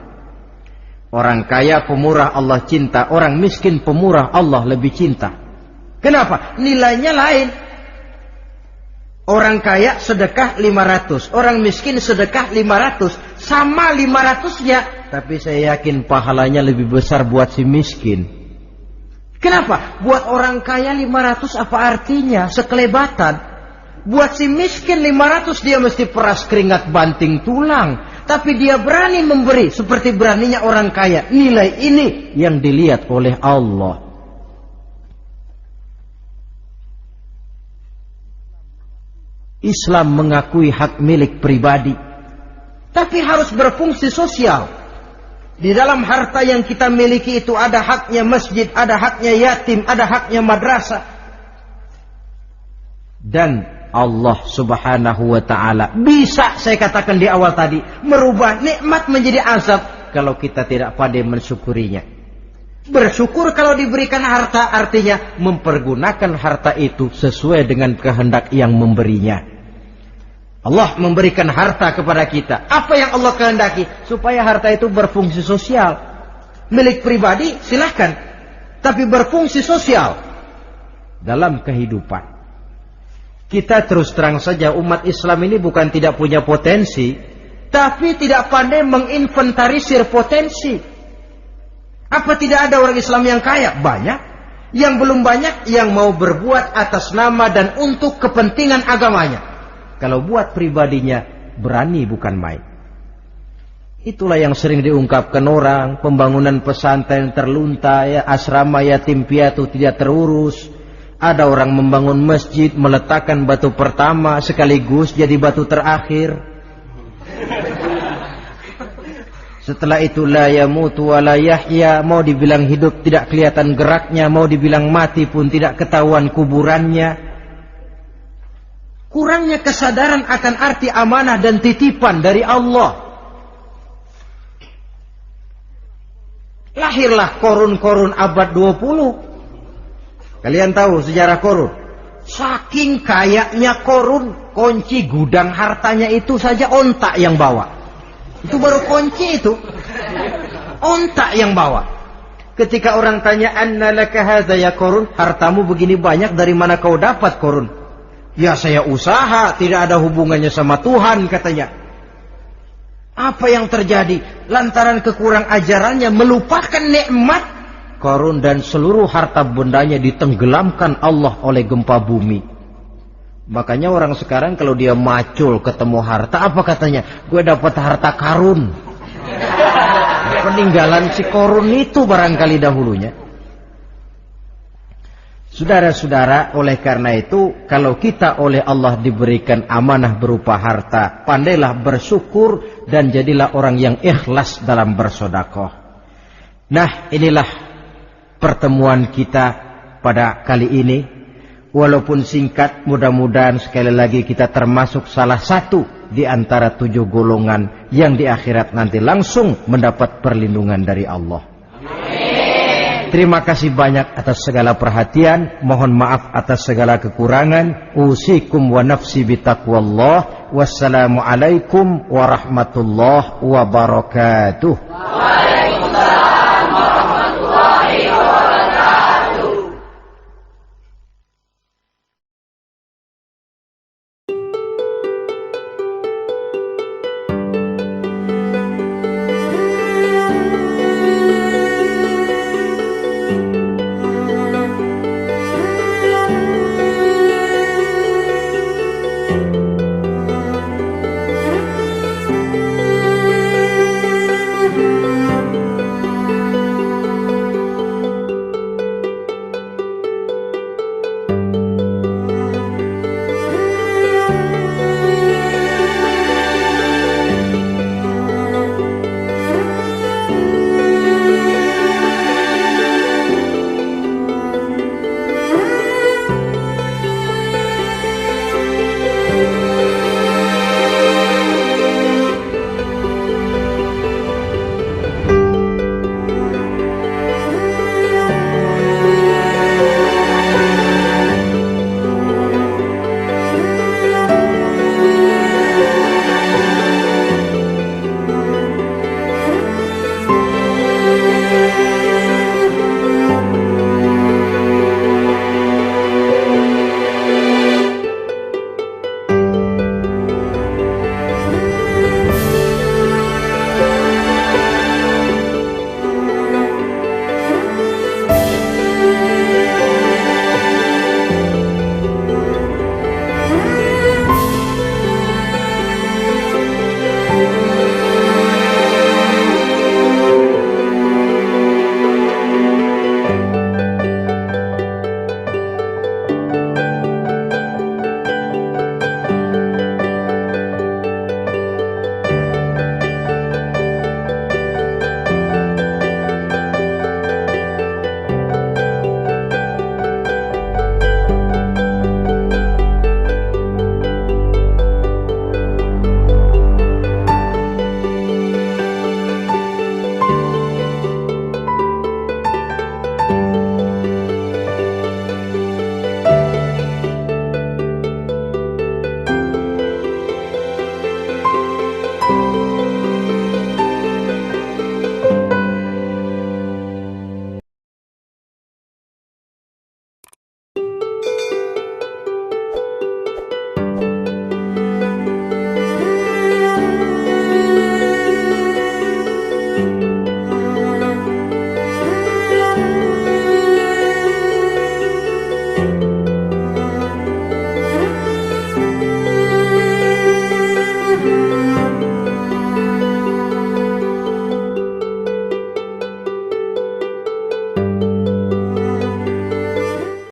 Orang kaya pemurah Allah cinta, orang miskin pemurah Allah lebih cinta. Kenapa? Nilainya lain. Orang kaya sedekah 500, orang miskin sedekah 500, sama 500-nya, tapi saya yakin pahalanya lebih besar buat si miskin. Kenapa? Buat orang kaya 500 apa artinya? Sekelebatan. Buat si miskin 500 dia mesti peras keringat banting tulang, tapi dia berani memberi seperti beraninya orang kaya. Nilai ini yang dilihat oleh Allah. Islam mengakui hak milik pribadi, tapi harus berfungsi sosial. Di dalam harta yang kita miliki itu ada haknya masjid, ada haknya yatim, ada haknya madrasah. Dan Allah subhanahu wa ta'ala bisa, saya katakan di awal tadi, merubah nikmat menjadi azab kalau kita tidak pandai mensyukurinya. Bersyukur kalau diberikan harta artinya mempergunakan harta itu sesuai dengan kehendak yang memberinya. Allah memberikan harta kepada kita. Apa yang Allah kehendaki? Supaya harta itu berfungsi sosial. Milik pribadi silahkan, tapi berfungsi sosial dalam kehidupan. Kita terus terang saja, umat Islam ini bukan tidak punya potensi, tapi tidak pandai menginventarisir potensi. Apa tidak ada orang Islam yang kaya? Banyak. Yang belum banyak yang mau berbuat atas nama dan untuk kepentingan agamanya. Kalau buat pribadinya berani bukan main. Itulah yang sering diungkapkan orang, pembangunan pesantren terlunta, ya, asrama yatim piatu tidak terurus. Ada orang membangun masjid, meletakkan batu pertama sekaligus jadi batu terakhir. Setelah itu la yamutu wa la yahya, mau dibilang hidup tidak kelihatan geraknya, mau dibilang mati pun tidak ketahuan kuburannya. Kurangnya kesadaran akan arti amanah dan titipan dari Allah. Lahirlah Korun-Korun abad 20. Kalian tahu sejarah Korun? Saking kayanya Korun, kunci gudang hartanya itu saja onta yang bawa. Itu baru kunci itu. Onta yang bawa. Ketika orang tanya, "Anna laka hadza ya Korun?" Hartamu begini banyak, dari mana kau dapat Korun? Ya saya usaha, tidak ada hubungannya sama Tuhan katanya. Apa yang terjadi? Lantaran kekurang ajarannya melupakan nikmat. Korun dan seluruh harta bendanya ditenggelamkan Allah oleh gempa bumi. Makanya orang sekarang kalau dia macul ketemu harta, apa katanya? Gue dapat harta karun. Peninggalan si Korun itu barangkali dahulunya. Saudara-saudara, oleh karena itu, kalau kita oleh Allah diberikan amanah berupa harta, pandailah bersyukur dan jadilah orang yang ikhlas dalam bersedekah. Nah, inilah pertemuan kita pada kali ini. Walaupun singkat, mudah-mudahan sekali lagi kita termasuk salah satu di antara 7 golongan yang di akhirat nanti langsung mendapat perlindungan dari Allah. Amin. Terima kasih banyak atas segala perhatian. Mohon maaf atas segala kekurangan. Usikum wa nafsi bitaqwallah. Wassalamualaikum warahmatullahi wabarakatuh.